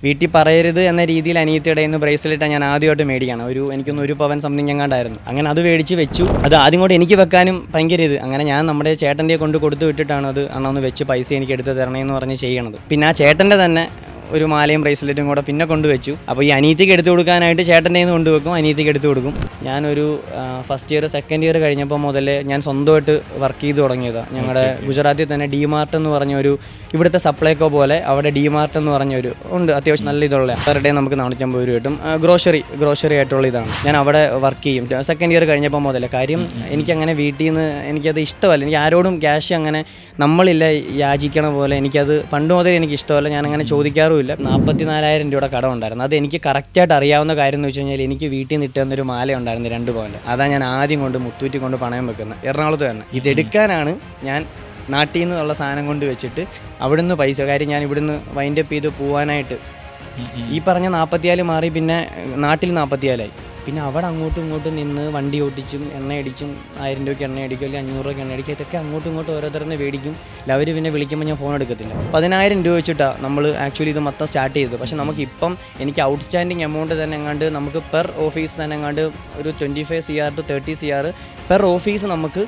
വീട്ടിൽ പറയരുത് എന്ന രീതിയിൽ അനിയത്തിയുടെ നിന്ന് ബ്രേസ്ലെറ്റ് ഞാൻ ആദ്യമായിട്ട് മേടിക്കുകയാണ്. എനിക്കൊന്ന് 1 പവൻ സംതിങ് എങ്ങാണ്ടായിരുന്നു. അങ്ങനെ അത് മേടിച്ച് വെച്ചു. അത് ആദ്യം കൊണ്ട് എനിക്ക് വെക്കാനും ഭയങ്കര അങ്ങനെ ഞാൻ നമ്മുടെ ചേട്ടൻ്റെ കൊടുത്തു വിട്ടിട്ടാണ് അത് ഒന്ന് വെച്ച് പൈസ എനിക്ക് എടുത്ത് തരണേന്ന് പറഞ്ഞ് ചെയ്യണത്. പിന്നെ ആ ചേട്ടൻ്റെ തന്നെ ഒരു മാലയും ബ്രേസ്ലെറ്റും കൂടെ പിന്നെ കൊണ്ടുവച്ചു. അപ്പോൾ ഈ അനിയത്തിക്ക് എടുത്തു കൊടുക്കാനായിട്ട് ചേട്ടൻ്റെ നിന്ന് കൊണ്ടുവെക്കും, അനിയത്തിക്ക് എടുത്തു കൊടുക്കും. ഞാനൊരു ഫസ്റ്റ് ഇയർ സെക്കൻഡ് ഇയർ കഴിഞ്ഞപ്പോൾ മുതലേ ഞാൻ സ്വന്തമായിട്ട് വർക്ക് ചെയ്ത് തുടങ്ങിയതാണ്. ഞങ്ങളുടെ ഗുജറാത്തിൽ തന്നെ ഡിമാർട്ട് എന്ന് പറഞ്ഞൊരു ഇവിടുത്തെ സപ്ലൈക്കോ പോലെ അവിടെ ഡിമാർട്ട് എന്ന് പറഞ്ഞൊരു ഉണ്ട്, അത്യാവശ്യം നല്ല ഇതുള്ള പെർ ഡേ നമുക്ക് 450 രൂപ കിട്ടും. ഗ്രോസറി ആയിട്ടുള്ള ഇതാണ്. ഞാൻ അവിടെ വർക്ക് ചെയ്യും സെക്കൻഡ് ഇയർ കഴിഞ്ഞപ്പോൾ മുതലേ. കാര്യം എനിക്കങ്ങനെ വീട്ടിൽ നിന്ന് എനിക്കത് ഇഷ്ടമല്ല. എനിക്ക് ആരോടും ക്യാഷ് അങ്ങനെ നമ്മളില്ല യാചിക്കണ പോലെ എനിക്കത് പണ്ട് മുതലേ എനിക്ക് ഇഷ്ടമല്ല. ഞാനങ്ങനെ ചോദിക്കാറുമില്ല. 44,000 രൂപയുടെ കടം ഉണ്ടായിരുന്നു. അത് എനിക്ക് കറക്റ്റായിട്ട് അറിയാവുന്ന കാര്യം എന്ന് വെച്ച് കഴിഞ്ഞാൽ എനിക്ക് വീട്ടിൽ നിന്ന് ഇട്ടുന്നൊരു മാല ഉണ്ടായിരുന്നു 2 പവൻ്റെ. അതാണ് ഞാൻ ആദ്യം കൊണ്ട് മുത്തൂറ്റി കൊണ്ട് പണയം വെക്കുന്നത്, എറണാകുളത്ത് തന്നെ. ഇതെടുക്കാനാണ് ഞാൻ നാട്ടിൽ നിന്നുള്ള സാധനം കൊണ്ട് വെച്ചിട്ട് അവിടുന്ന് പൈസ. കാര്യം ഞാൻ ഇവിടുന്ന് വൈൻഡപ്പ് ചെയ്ത് പോകാനായിട്ട് ഈ പറഞ്ഞ 44 മാറി, പിന്നെ നാട്ടിൽ 44 ആയി. പിന്നെ അവിടെ അങ്ങോട്ടും ഇങ്ങോട്ടും നിന്ന് വണ്ടി ഓടിച്ചും എണ്ണ അടിച്ചും 1000 രൂപയ്ക്ക് എണ്ണ അടിക്കും, അല്ലെങ്കിൽ 500 രൂപയ്ക്ക് എണ്ണ അടിക്കും. ഇതൊക്കെ അങ്ങോട്ടും ഇങ്ങോട്ടും ഓരോരുത്തരുന്ന് മേടിക്കും. അവർ പിന്നെ വിളിക്കുമ്പോൾ ഞാൻ ഫോൺ എടുക്കത്തില്ല. 10,000 രൂപ വെച്ചിട്ടാണ് നമ്മൾ ആക്ച്വലി ഇത് മൊത്തം സ്റ്റാർട്ട് ചെയ്തത്. പക്ഷേ നമുക്കിപ്പം എനിക്ക് ഔട്ട്സ്റ്റാൻഡിങ് എമൗണ്ട് തന്നെ എങ്ങാണ്ട് നമുക്ക് പെർ ഓഫീസ് തന്നെ എങ്ങാണ്ട് ഒരു 25 CR to 30 CR per office നമുക്ക്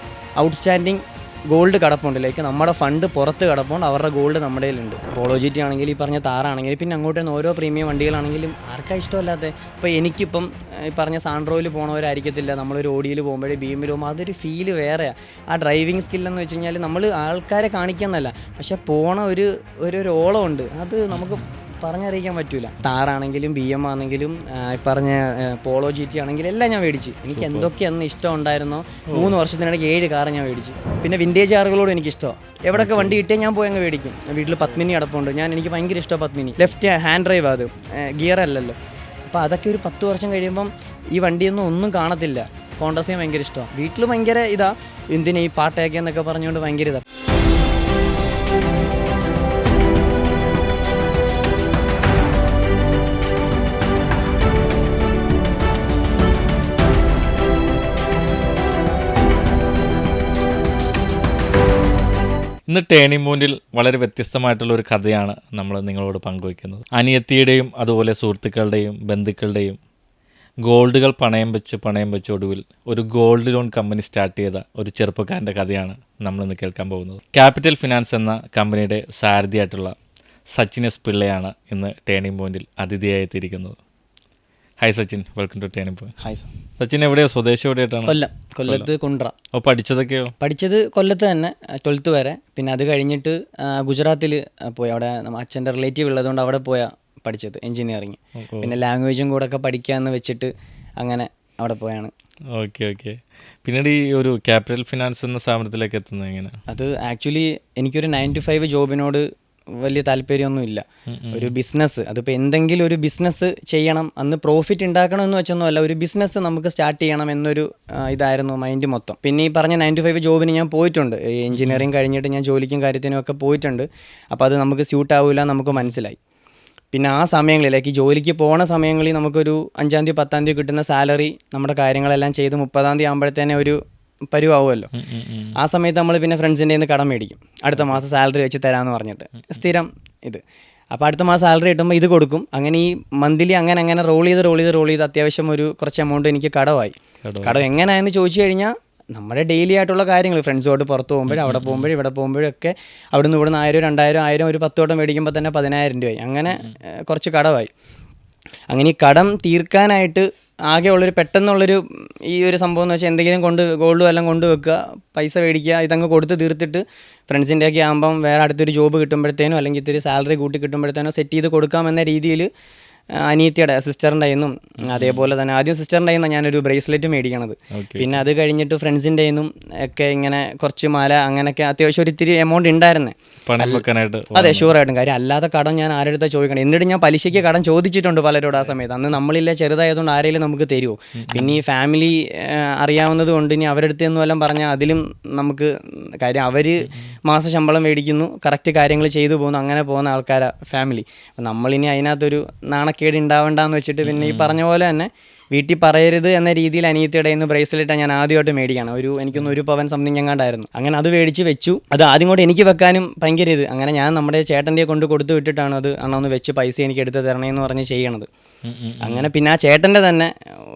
ഔട്ട്സ്റ്റാൻഡിങ് ഗോൾഡ് കിടപ്പുണ്ട്. ലൈക്ക് നമ്മുടെ ഫണ്ട് പുറത്ത് കിടപ്പുണ്ട്, അവരുടെ ഗോൾഡ് നമ്മുടെ കയ്യിലുണ്ട്. പോളോജിറ്റി ആണെങ്കിൽ ഈ പറഞ്ഞ താറാണെങ്കിൽ പിന്നെ അങ്ങോട്ട് തന്നെ ഓരോ പ്രീമിയം വണ്ടികളാണെങ്കിലും ആർക്കാണ് ഇഷ്ടമല്ലാത്ത. ഇപ്പോൾ എനിക്കിപ്പം ഈ പറഞ്ഞ സാൻഡ്രോയിൽ പോകണവരായിരിക്കത്തില്ല, നമ്മളൊരു ഓഡിയിൽ പോകുമ്പോഴേ ബീമിൽ പോകുമ്പോൾ അതൊരു ഫീല് വേറെയാണ്. ആ ഡ്രൈവിംഗ് സ്കില്ലെന്ന് വെച്ച് കഴിഞ്ഞാൽ നമ്മൾ ആൾക്കാരെ കാണിക്കാമെന്നല്ല, പക്ഷേ പോണ ഒരു ഓളമുണ്ട്, അത് നമുക്ക് പറഞ്ഞറിയിക്കാൻ പറ്റൂല. താറാണെങ്കിലും BM ആണെങ്കിലും പറഞ്ഞ പോളോ GT ആണെങ്കിലും എല്ലാം ഞാൻ മേടിച്ചു. എനിക്ക് എന്തൊക്കെയെന്ന് ഇഷ്ടം ഉണ്ടായിരുന്നോ 3 വർഷത്തിനിടയ്ക്ക് 7 കാറ് ഞാൻ മേടിച്ചു. പിന്നെ വിൻറ്റേജ് കാറുകളോട് എനിക്ക് ഇഷ്ടമാണ്. എവിടെയൊക്കെ വണ്ടി കിട്ടിയാൽ ഞാൻ പോയി അങ്ങ് മേടിക്കും. വീട്ടിൽ പത്മിനി അടപ്പുണ്ട്. എനിക്ക് ഭയങ്കര ഇഷ്ടമാണ് പത്മിനി. ലെഫ്റ്റ് ഹാൻഡ് ഡ്രൈവ്, അത് ഗിയർ അല്ലല്ലോ. അപ്പോൾ അതൊക്കെ ഒരു 10 വർഷം കഴിയുമ്പം ഈ വണ്ടിയൊന്നും കാണത്തില്ല. കോണ്ടസിന് ഭയങ്കര ഇഷ്ടമാണ്. വീട്ടിൽ ഭയങ്കര എന്തിനാ ഈ പാട്ടയൊക്കെ എന്നൊക്കെ പറഞ്ഞുകൊണ്ട് ഭയങ്കര ഇതാണ്. ഇന്ന് ടേണിംഗ് പോയിന്റിൽ വളരെ വ്യത്യസ്തമായിട്ടുള്ള ഒരു കഥയാണ് നമ്മൾ നിങ്ങളോട് പങ്കുവയ്ക്കുന്നത്. അനിയത്തിയുടെയും അതുപോലെ സുഹൃത്തുക്കളുടെയും ബന്ധുക്കളുടെയും ഗോൾഡുകൾ പണയം വെച്ച് ഒടുവിൽ ഒരു ഗോൾഡ് ലോൺ കമ്പനി സ്റ്റാർട്ട് ചെയ്ത ഒരു ചെറുപ്പക്കാരൻ്റെ കഥയാണ് നമ്മളിന്ന് കേൾക്കാൻ പോകുന്നത്. ക്യാപിറ്റൽ ഫിനാൻസ് എന്ന കമ്പനിയുടെ സാരഥിയായിട്ടുള്ള സച്ചിൻ എസ് പിള്ളയാണ് ഇന്ന് ടേണിംഗ് പോയിന്റിൽ അതിഥിയായി എത്തിയിരിക്കുന്നത്. Hi Sachin, welcome to Turning Point. Hi sir. Sachin എവിടെയോ? സ്വദേശം എവിടെയായിട്ടാണ്? കൊല്ലത്ത് കുണ്ട്ര. അപ്പോൾ പഠിച്ചതൊക്കെയോ? പഠിച്ചത് കൊല്ലത്ത് തന്നെ 12th വരെ. പിന്നെ അത് കഴിഞ്ഞിട്ട് ഗുജറാത്തിൽ പോയി. അവിടെ അച്ഛൻ്റെ റിലേറ്റീവ് ഉള്ളതുകൊണ്ട് അവിടെ പോയാൽ പഠിച്ചത് എൻജിനീയറിങ്. പിന്നെ ലാംഗ്വേജും കൂടെ ഒക്കെ പഠിക്കാമെന്ന് വെച്ചിട്ട് അങ്ങനെ അവിടെ പോയാണ്. ഓക്കെ. പിന്നീട് ഈ ഒരു ക്യാപിറ്റൽ ഫിനാൻസ് എന്ന സ്ഥാപനത്തിലേക്ക് എത്തുന്നത് എങ്ങനെ? അത് ആക്ച്വലി എനിക്കൊരു 9 to 5 ജോബിനോട് വലിയ താല്പര്യമൊന്നുമില്ല. ഒരു ബിസിനസ്, അതിപ്പോൾ എന്തെങ്കിലും ഒരു ബിസിനസ് ചെയ്യണം, അന്ന് പ്രോഫിറ്റ് ഉണ്ടാക്കണമെന്ന് വെച്ചൊന്നുമല്ല, ഒരു ബിസിനസ് നമുക്ക് സ്റ്റാർട്ട് ചെയ്യണം എന്നൊരു ഇതായിരുന്നു മൈൻഡ് മൊത്തം. പിന്നെ ഈ പറഞ്ഞ 9 to 5 ജോബിന് ഞാൻ പോയിട്ടുണ്ട്. എഞ്ചിനീയറിംഗ് കഴിഞ്ഞിട്ട് ഞാൻ ജോലിക്കും കാര്യത്തിനും ഒക്കെ പോയിട്ടുണ്ട്. അപ്പോൾ അത് നമുക്ക് സ്യൂട്ട് ആവില്ല, നമുക്ക് മനസ്സിലായി. പിന്നെ ആ സമയങ്ങളിലേക്ക് ജോലിക്ക് പോണ സമയങ്ങളിൽ നമുക്കൊരു 5ാം തീയതി 10ാം തീയതി കിട്ടുന്ന സാലറി നമ്മുടെ കാര്യങ്ങളെല്ലാം ചെയ്ത് 30ാം തീയതി ആകുമ്പോഴത്തേനെ ഒരു പരുവാവുമല്ലോ. ആ സമയത്ത് നമ്മൾ പിന്നെ ഫ്രണ്ട്സിൻ്റെ നിന്ന് കടം മേടിക്കും, അടുത്ത മാസം സാലറി വെച്ച് തരാമെന്ന് പറഞ്ഞിട്ട് സ്ഥിരം ഇത്. അപ്പോൾ അടുത്ത മാസം സാലറി കിട്ടുമ്പോൾ ഇത് കൊടുക്കും. അങ്ങനെ ഈ മന്ത്ലി അങ്ങനെ റോൾ ചെയ്ത് അത്യാവശ്യം ഒരു കുറച്ച് എമൗണ്ട് എനിക്ക് കടമായി. കടം എങ്ങനെയാണെന്ന് ചോദിച്ചു കഴിഞ്ഞാൽ നമ്മുടെ ഡെയിലി ആയിട്ടുള്ള കാര്യങ്ങൾ, ഫ്രണ്ട്സുമായിട്ട് പുറത്ത് പോകുമ്പോഴും അവിടെ പോകുമ്പോഴും ഇവിടെ പോകുമ്പോഴും ഒക്കെ അവിടുന്ന് ഇവിടുന്ന് 1000 2000 ഒരു 10 വട്ടം മേടിക്കുമ്പോൾ തന്നെ 10,000 രൂപയായി. അങ്ങനെ കുറച്ച് കടമായി. അങ്ങനെ ഈ കടം തീർക്കാനായിട്ട് ആകെ ഉള്ളൊരു പെട്ടെന്നുള്ളൊരു ഈ ഒരു സംഭവം എന്ന് വെച്ചാൽ എന്തെങ്കിലും ഗോൾഡും എല്ലാം കൊണ്ടുവെക്കുക, പൈസ മേടിക്കുക, ഇതങ്ങ് കൊടുത്ത് തീർത്തിട്ട് ഫ്രണ്ട്സിൻ്റെ ഒക്കെ ആകുമ്പം വേറെ അടുത്തൊരു ജോബ് കിട്ടുമ്പോഴത്തേനോ അല്ലെങ്കിൽ ഇത്തിരി സാലറി കൂട്ടി കിട്ടുമ്പോഴത്തേനോ സെറ്റ് ചെയ്ത് കൊടുക്കാമെന്ന രീതിയിൽ അനിയത്തിയുടെ സിസ്റ്ററിൻ്റെ നിന്നും അതേപോലെ തന്നെ ആദ്യം സിസ്റ്ററിൻ്റെ നിന്നാണ് ഞാനൊരു ബ്രേസ്ലെറ്റ് മേടിക്കണത്. പിന്നെ അത് കഴിഞ്ഞിട്ട് ഫ്രണ്ട്സിൻ്റെ നിന്നും ഒക്കെ ഇങ്ങനെ കുറച്ച് മാല അങ്ങനെയൊക്കെ അത്യാവശ്യം ഒരു ഇത്തിരി എമൗണ്ട് ഉണ്ടായിരുന്നേ. അതെ, ഷുവറായിട്ടും. കാര്യം അല്ലാതെ കടം ഞാൻ ആരെടുത്താൽ ചോദിക്കണം. എന്നിട്ട് ഞാൻ പലിശയ്ക്ക് കടം ചോദിച്ചിട്ടുണ്ട് പലരോട്. ആ സമയത്ത് അന്ന് നമ്മളില്ല, ചെറുതായതുകൊണ്ട് ആരെങ്കിലും നമുക്ക് തരുമോ? പിന്നെ ഈ ഫാമിലി അറിയാവുന്നത് കൊണ്ട് ഇനി അവരുടെ അടുത്ത് നിന്നും എല്ലാം പറഞ്ഞാൽ അതിലും നമുക്ക് കാര്യം അവർ മാസ ശമ്പളം മേടിക്കുന്നു, കറക്റ്റ് കാര്യങ്ങൾ ചെയ്തു പോകുന്നു, അങ്ങനെ പോകുന്ന ആൾക്കാരാണ് ഫാമിലി. അപ്പം നമ്മളിനി അതിനകത്തൊരു നാണക്കേട് നാണക്കേട് ഉണ്ടാവണ്ടെന്ന് വെച്ചിട്ട് പിന്നെ ഈ പറഞ്ഞ പോലെ തന്നെ വീട്ടിൽ പറയരുത് എന്ന രീതിയിൽ അനിയത്തിയുടെ നിന്ന് ബ്രേസ്ലെറ്റ് ഞാൻ ആദ്യമായിട്ട് മേടിക്കുകയാണ്. എനിക്കൊന്ന് 1 പവൻ സംതിങ് എങ്ങാണ്ടായിരുന്നു. അങ്ങനെ അത് മേടിച്ച് വെച്ചു. അത് ആദ്യം കൊണ്ട് എനിക്ക് വെക്കാനും ഭയങ്കര അങ്ങനെ ഞാൻ നമ്മുടെ ചേട്ടൻ്റെ കൊണ്ട് കൊടുത്തു വിട്ടിട്ടാണ് അത് അണ്ണൊന്ന് വെച്ച് പൈസ എനിക്ക് എടുത്ത് തരണേന്ന് പറഞ്ഞ് ചെയ്യണത്. അങ്ങനെ പിന്നെ ആ ചേട്ടൻ്റെ തന്നെ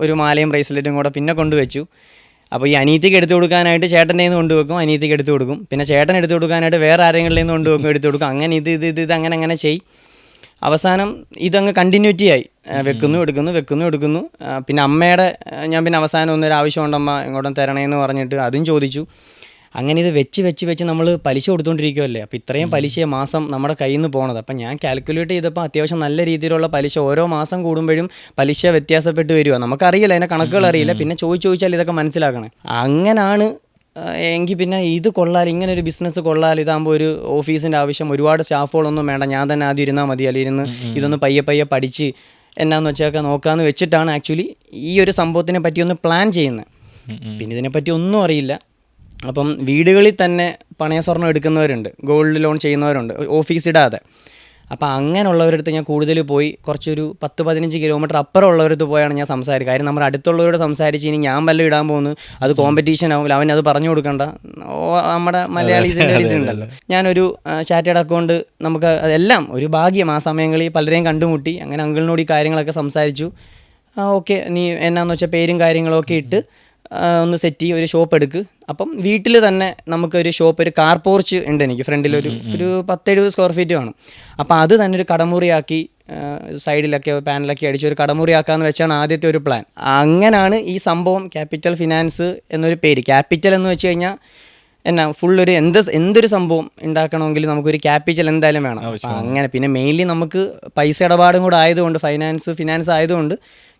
ഒരു മാലയും ബ്രേസ്ലെറ്റും കൂടെ പിന്നെ കൊണ്ടുവച്ചു. അപ്പോൾ ഈ അനീതിക്ക് എടുത്തു കൊടുക്കാനായിട്ട് ചേട്ടൻ്റെ നിന്ന് കൊണ്ടുവെക്കും, അനീതിക്ക് എടുത്തു കൊടുക്കും. പിന്നെ ചേട്ടൻ എടുത്തു കൊടുക്കാനായിട്ട് വേറെ ആരെങ്കിലും നിന്ന് കൊണ്ടുവെക്കും, എടുത്തു കൊടുക്കും. അങ്ങനെ ഇത് അങ്ങനെ ചെയ്യും. അവസാനം ഇതങ്ങ് കണ്ടിന്യൂറ്റി ആയി. വെക്കുന്നു എടുക്കുന്നു. പിന്നെ അമ്മയുടെ ഞാൻ പിന്നെ അവസാനം ഒന്നൊരു ആവശ്യമുണ്ടമ്മ ഇങ്ങോട്ടും തരണേന്ന് പറഞ്ഞിട്ട് അതും ചോദിച്ചു. അങ്ങനെ ഇത് വെച്ച് നമ്മൾ പലിശ കൊടുത്തുകൊണ്ടിരിക്കുമല്ലേ. അപ്പോൾ ഇത്രയും പലിശയെ മാസം നമ്മുടെ കയ്യിൽ നിന്ന് പോണത്. അപ്പം ഞാൻ കാൽക്കുലേറ്റ് ചെയ്തപ്പോൾ അത്യാവശ്യം നല്ല രീതിയിലുള്ള പലിശ ഓരോ മാസം കൂടുമ്പോഴും പലിശ വ്യത്യാസപ്പെട്ട് വരിക. നമുക്കറിയില്ല, അതിൻ്റെ കണക്കുകൾ അറിയില്ല. പിന്നെ ചോദിച്ചാൽ ഇതൊക്കെ മനസ്സിലാക്കണേ. അങ്ങനാണ് എങ്കിൽ പിന്നെ ഇത് കൊള്ളാൽ, ഇങ്ങനെ ഒരു ബിസിനസ് കൊള്ളാൽ, ഇതാകുമ്പോൾ ഒരു ഓഫീസിൻ്റെ ആവശ്യം, ഒരുപാട് സ്റ്റാഫുകളൊന്നും വേണ്ട, ഞാൻ തന്നെ ആദ്യം ഇരുന്നാൽ മതി, അല്ലെങ്കിൽ ഇരുന്ന് ഇതൊന്ന് പയ്യെ പഠിച്ച് എന്നാന്ന് വെച്ചൊക്കെ നോക്കാമെന്ന് വെച്ചിട്ടാണ് ആക്ച്വലി ഈ ഒരു സംഭവത്തിനെ പറ്റി ഒന്ന് പ്ലാൻ ചെയ്യുന്നത്. പിന്നെ ഇതിനെപ്പറ്റി ഒന്നും അറിയില്ല. അപ്പം വീടുകളിൽ തന്നെ പണയ സ്വർണ്ണം എടുക്കുന്നവരുണ്ട്, ഗോൾഡ് ലോൺ ചെയ്യുന്നവരുണ്ട്, ഓഫീസ് ഇടാതെ. അപ്പോൾ അങ്ങനെയുള്ളവരടുത്ത് ഞാൻ കൂടുതൽ പോയി കുറച്ചൊരു 10-15 കിലോമീറ്റർ അപ്പുറം ഉള്ളവരടുത്ത് പോയാണ് ഞാൻ സംസാരിക്കുക. കാര്യം നമ്മുടെ അടുത്തുള്ളവരോട് സംസാരിച്ച് ഇനി ഞാൻ വല്ലതും ഇടാൻ പോകുന്നു, അത് കോമ്പറ്റീഷൻ ആവും, അവൻ അത് പറഞ്ഞു കൊടുക്കണ്ട. നമ്മുടെ മലയാളീസിൻ്റെ ഒരു ഇതുണ്ടല്ലോ. ഞാനൊരു ചാറ്റേഡ് അക്കൗണ്ട്, നമുക്ക് അതെല്ലാം ഒരു ഭാഗ്യം. ആ സമയങ്ങളിൽ പലരെയും കണ്ടുമുട്ടി. അങ്ങനെ അങ്കിളിനോട് ഈ കാര്യങ്ങളൊക്കെ സംസാരിച്ചു. ഓക്കെ, നീ എന്നാന്ന് വെച്ചാൽ പേരും കാര്യങ്ങളൊക്കെ ഇട്ട് ഒന്ന് സെറ്റ് ചെയ്യും, ഒരു ഷോപ്പ് എടുക്ക്. അപ്പം വീട്ടിൽ തന്നെ നമുക്കൊരു ഷോപ്പ്, ഒരു കാർ പോർച്ച് ഉണ്ട് എനിക്ക് ഫ്രണ്ടിലൊരു 10-70 സ്ക്വയർ ഫീറ്റ് കാണും. അപ്പോൾ അത് തന്നെ ഒരു കടമുറിയാക്കി, സൈഡിലൊക്കെ പാനലൊക്കെ അടിച്ച് ഒരു കടമുറിയാക്കാമെന്ന് വെച്ചാണ് ആദ്യത്തെ ഒരു പ്ലാൻ. അങ്ങനെയാണ് ഈ സംഭവം ക്യാപിറ്റൽ ഫിനാൻസ് എന്നൊരു പേര്. ക്യാപിറ്റൽ എന്ന് വെച്ച് കഴിഞ്ഞാൽ ഫുള്ളൊരു എന്തൊരു സംഭവം ഉണ്ടാക്കണമെങ്കിൽ നമുക്കൊരു ക്യാപിറ്റൽ എന്തായാലും വേണം. അങ്ങനെ പിന്നെ മെയിൻലി നമുക്ക് പൈസ ഇടപാടും കൂടെ ആയതുകൊണ്ട്, ഫിനാൻസ് ആയതുകൊണ്ട്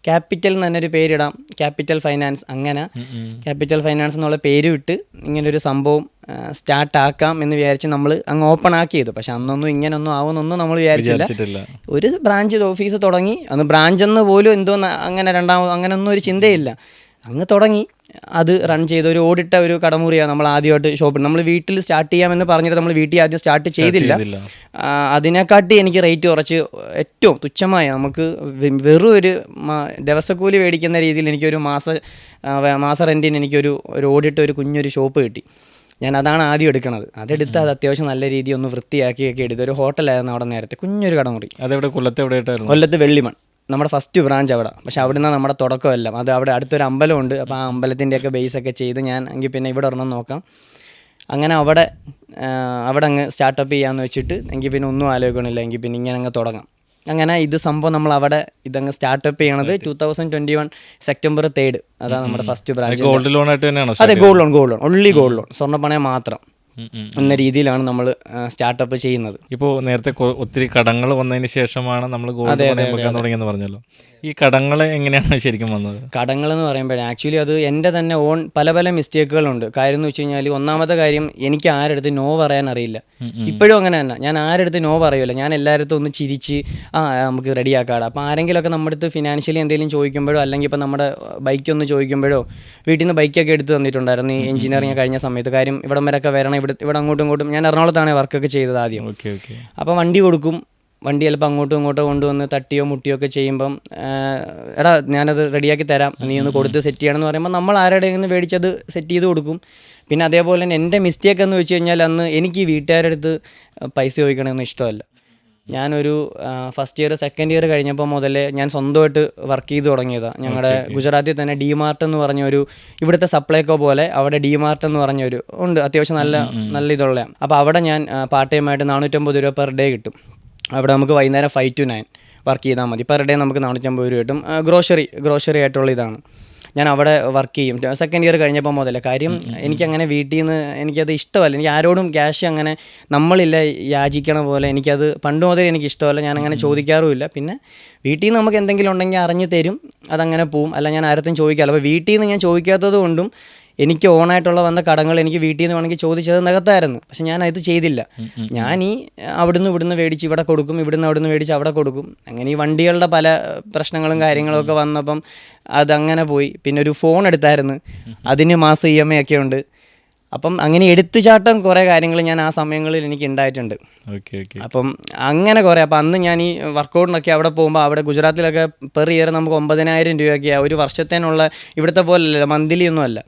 ക്യാപിറ്റൽ എന്ന് തന്നെ ഒരു പേരിടാം, ക്യാപിറ്റൽ ഫൈനാൻസ്. അങ്ങനെ ക്യാപിറ്റൽ ഫൈനാൻസ് എന്നുള്ള പേര് വിട്ട് ഇങ്ങനൊരു സംഭവം സ്റ്റാർട്ടാക്കാം എന്ന് വിചാരിച്ച് നമ്മൾ അങ്ങ് ഓപ്പൺ ആക്കിയത്. പക്ഷെ അന്നൊന്നും ഇങ്ങനൊന്നും ആവുമെന്നൊന്നും നമ്മൾ വിചാരിച്ചില്ല. ഒരു ബ്രാഞ്ച് ഓഫീസ് തുടങ്ങി. അന്ന് ബ്രാഞ്ചെന്ന് പോലും എന്തോന്ന് അങ്ങനെ അങ്ങനെയൊന്നും ഒരു ചിന്തയില്ല. അങ്ങ് തുടങ്ങി, അത് റൺ ചെയ്ത് ഒരു ഓടിട്ട ഒരു കടമുറിയാണ് നമ്മൾ ആദ്യമായിട്ട് ഷോപ്പ്. നമ്മൾ വീട്ടിൽ സ്റ്റാർട്ട് ചെയ്യാമെന്ന് പറഞ്ഞിട്ട് നമ്മൾ വീട്ടിൽ ആദ്യം സ്റ്റാർട്ട് ചെയ്തില്ല. അതിനെക്കാട്ടി എനിക്ക് റേറ്റ് കുറച്ച് ഏറ്റവും തുച്ഛമായ, നമുക്ക് വെറും ഒരു ദിവസക്കൂലി മേടിക്കുന്ന രീതിയിൽ എനിക്കൊരു മാസ റെൻറ്റിന് എനിക്കൊരു ഓടിട്ട ഒരു കുഞ്ഞൊരു ഷോപ്പ് കിട്ടി. ഞാൻ അതാണ് ആദ്യം എടുക്കണത്. അതെടുത്ത് അത് അത്യാവശ്യം നല്ല രീതിയിൽ ഒന്ന് വൃത്തിയാക്കിയൊക്കെ എടുത്ത് ഒരു ഹോട്ടലായിരുന്നു അവിടെ നേരത്തെ, കുഞ്ഞൊരു കടമുറി. അതെവിടെ? കൊല്ലത്ത് വെള്ളിമൺ, നമ്മുടെ ഫസ്റ്റ് ബ്രാഞ്ച് അവിടെ. പക്ഷെ അവിടെ നിന്നാണ് നമ്മുടെ തുടക്കമെല്ലാം. അത് അവിടെ അടുത്തൊരു അമ്പലമുണ്ട്. അപ്പോൾ ആ അമ്പലത്തിൻ്റെയൊക്കെ ബേസൊക്കെ ചെയ്ത് ഞാൻ എങ്കിൽ പിന്നെ ഇവിടെ ഒരെണ്ണം നോക്കാം. അങ്ങനെ അവിടെ അങ്ങ് സ്റ്റാർട്ടപ്പ് ചെയ്യാമെന്ന് വെച്ചിട്ട് എങ്കിൽ പിന്നെ ഒന്നും ആലോചിക്കണില്ല, എങ്കിൽ പിന്നെ ഇങ്ങനെ അങ്ങ് തുടങ്ങാം. അങ്ങനെ ഇത് സംഭവം നമ്മൾ അവിടെ ഇതങ്ങ് സ്റ്റാർട്ടപ്പ് ചെയ്യണത് 2021 സെപ്റ്റംബർ 3. അതാണ് നമ്മുടെ ഫസ്റ്റ് ബ്രാഞ്ച്. ഗോൾഡ് ലോൺ ആയിട്ട് തന്നെയാണോ? അതെ, gold loan, only gold loan, സ്വർണ്ണപ്പണയം മാത്രം എന്ന രീതിയിലാണ് നമ്മൾ സ്റ്റാർട്ടപ്പ് ചെയ്യുന്നത്. ഇപ്പോൾ നേരത്തെ ഒത്തിരി കടങ്ങൾ വന്നതിന് ശേഷമാണ് നമ്മൾ ഗോൾഡ് പണയം വെക്കാൻ തുടങ്ങിയെന്ന് പറഞ്ഞല്ലോ. ഈ കടങ്ങൾ എങ്ങനെയാണ് ശരിക്കും വന്നത്? കടങ്ങളെന്ന് പറയുമ്പോൾ ആക്ച്വലി അത് എൻ്റെ തന്നെ ഓൺ പല മിസ്റ്റേക്കുകളുണ്ട്. കാര്യം എന്ന് വെച്ച് കഴിഞ്ഞാൽ, ഒന്നാമത്തെ കാര്യം, എനിക്ക് ആരെടുത്ത് നോ പറയാൻ അറിയില്ല. ഇപ്പോഴും അങ്ങനെ തന്നെ. ഞാൻ ആരെടുത്ത് നോ പറയുമല്ലോ, ഞാൻ എല്ലായിടത്തും ഒന്ന് ചിരിച്ച് നമുക്ക് റെഡിയാക്കാം. അപ്പോൾ ആരെങ്കിലുമൊക്കെ നമ്മുടെ അടുത്ത് ഫിനാൻഷ്യലി എന്തെങ്കിലും ചോദിക്കുമ്പോഴോ, അല്ലെങ്കിൽ ഇപ്പോൾ നമ്മുടെ ബൈക്കൊന്ന് ചോദിക്കുമ്പോഴോ, വീട്ടിൽ നിന്ന് ബൈക്കൊക്കെ എടുത്ത് തന്നിട്ടുണ്ടായിരുന്നു ഈ എഞ്ചിനീയറിംഗ് കഴിഞ്ഞ സമയത്ത്. കാര്യം ഇവിടം വരെയൊക്കെ വരണം, ഇവിടെ അങ്ങോട്ടും ഇങ്ങോട്ടും. ഞാൻ എറണാകുളത്താണ് വർക്കൊക്കെ ചെയ്തത് ആദ്യം. അപ്പോൾ വണ്ടി കൊടുക്കും. വണ്ടി ചിലപ്പോൾ അങ്ങോട്ടും ഇങ്ങോട്ടോ കൊണ്ടുവന്ന് തട്ടിയോ മുട്ടിയോ ഒക്കെ ചെയ്യുമ്പം, എടാ ഞാനത് റെഡിയാക്കി തരാം, നീ ഒന്ന് കൊടുത്ത് സെറ്റ് ചെയ്യണമെന്ന് പറയുമ്പോൾ നമ്മൾ ആരുടെ നിന്ന് മേടിച്ചത് സെറ്റ് ചെയ്ത് കൊടുക്കും. പിന്നെ അതേപോലെ തന്നെ എൻ്റെ മിസ്റ്റേക്ക് എന്ന് വെച്ച് കഴിഞ്ഞാൽ, അന്ന് എനിക്ക് വീട്ടുകാരുടെ അടുത്ത് പൈസ ചോദിക്കണമെന്ന് ഇഷ്ടമല്ല. ഞാനൊരു ഫസ്റ്റ് ഇയർ സെക്കൻഡ് ഇയർ കഴിഞ്ഞപ്പോൾ മുതലേ ഞാൻ സ്വന്തമായിട്ട് വർക്ക് ചെയ്ത് തുടങ്ങിയതാണ്. ഞങ്ങളുടെ ഗുജറാത്തിൽ തന്നെ ഡിമാർട്ട് എന്ന് പറഞ്ഞൊരു, ഇവിടുത്തെ സപ്ലൈകോ പോലെ അവിടെ ഡിമാർട്ട് എന്ന് പറഞ്ഞൊരു ഉണ്ട്, അത്യാവശ്യം നല്ല ഇതുള്ള. അപ്പോൾ അവിടെ ഞാൻ പാർട്ട് ടൈം ആയിട്ട് 450 രൂപ പെർ ഡേ കിട്ടും. അവിടെ നമുക്ക് വൈകുന്നേരം 5 to 9 വർക്ക് ചെയ്താൽ മതി. പെർ ഡേ നമുക്ക് 450 രൂപ കിട്ടും. ഗ്രോസറി ആയിട്ടുള്ള ഇതാണ്. ഞാൻ അവിടെ വർക്ക് ചെയ്യും സെക്കൻഡ് ഇയർ കഴിഞ്ഞപ്പോൾ മുതലേ. കാര്യം എനിക്കങ്ങനെ വീട്ടിൽ നിന്ന് എനിക്കത് ഇഷ്ടമല്ല. എനിക്ക് ആരോടും ക്യാഷ് അങ്ങനെ നമ്മളില്ല യാചിക്കണ പോലെ എനിക്കത് പണ്ട് മുതലേ എനിക്ക് ഇഷ്ടമല്ല. ഞാനങ്ങനെ ചോദിക്കാറുമില്ല. പിന്നെ വീട്ടിൽ നിന്ന് നമുക്ക് എന്തെങ്കിലും ഉണ്ടെങ്കിൽ അറിഞ്ഞ് തരും, അതങ്ങനെ പോവും. അല്ല ഞാൻ ആരത്തും ചോദിക്കാറില്ല. അപ്പോൾ വീട്ടിൽ നിന്ന് ഞാൻ ചോദിക്കാത്തത് കൊണ്ടും എനിക്ക് ഓണായിട്ടുള്ള വന്ന കടങ്ങൾ എനിക്ക് വീട്ടിൽ നിന്ന് വേണമെങ്കിൽ ചോദിച്ചത് നികത്തായിരുന്നു. പക്ഷെ ഞാൻ അത് ചെയ്തില്ല. ഞാൻ ഈ ഇവിടുന്ന് മേടിച്ച് ഇവിടെ കൊടുക്കും, അവിടുന്ന് മേടിച്ച് അവിടെ കൊടുക്കും. അങ്ങനെ ഈ വണ്ടികളുടെ പല പ്രശ്നങ്ങളും കാര്യങ്ങളൊക്കെ വന്നപ്പം അതങ്ങനെ പോയി. പിന്നെ ഒരു ഫോൺ എടുത്തായിരുന്നു, അതിന് മാസം EMI ഒക്കെ ഉണ്ട്. അപ്പം അങ്ങനെ എടുത്തുചാട്ടം കുറേ കാര്യങ്ങൾ ഞാൻ ആ സമയങ്ങളിൽ എനിക്ക് ഉണ്ടായിട്ടുണ്ട്. Okay okay. അപ്പം അങ്ങനെ കുറേ, അപ്പം അന്ന് ഞാൻ ഈ വർക്കൗട്ടിനൊക്കെ അവിടെ പോകുമ്പോൾ അവിടെ ഗുജറാത്തിലൊക്കെ പെർ ഇയർ നമുക്ക് 9,000 രൂപയൊക്കെയാണ് ഒരു വർഷത്തേനുള്ള, ഇവിടുത്തെ പോലല്ല, മന്ത്ലി ഒന്നും അല്ല.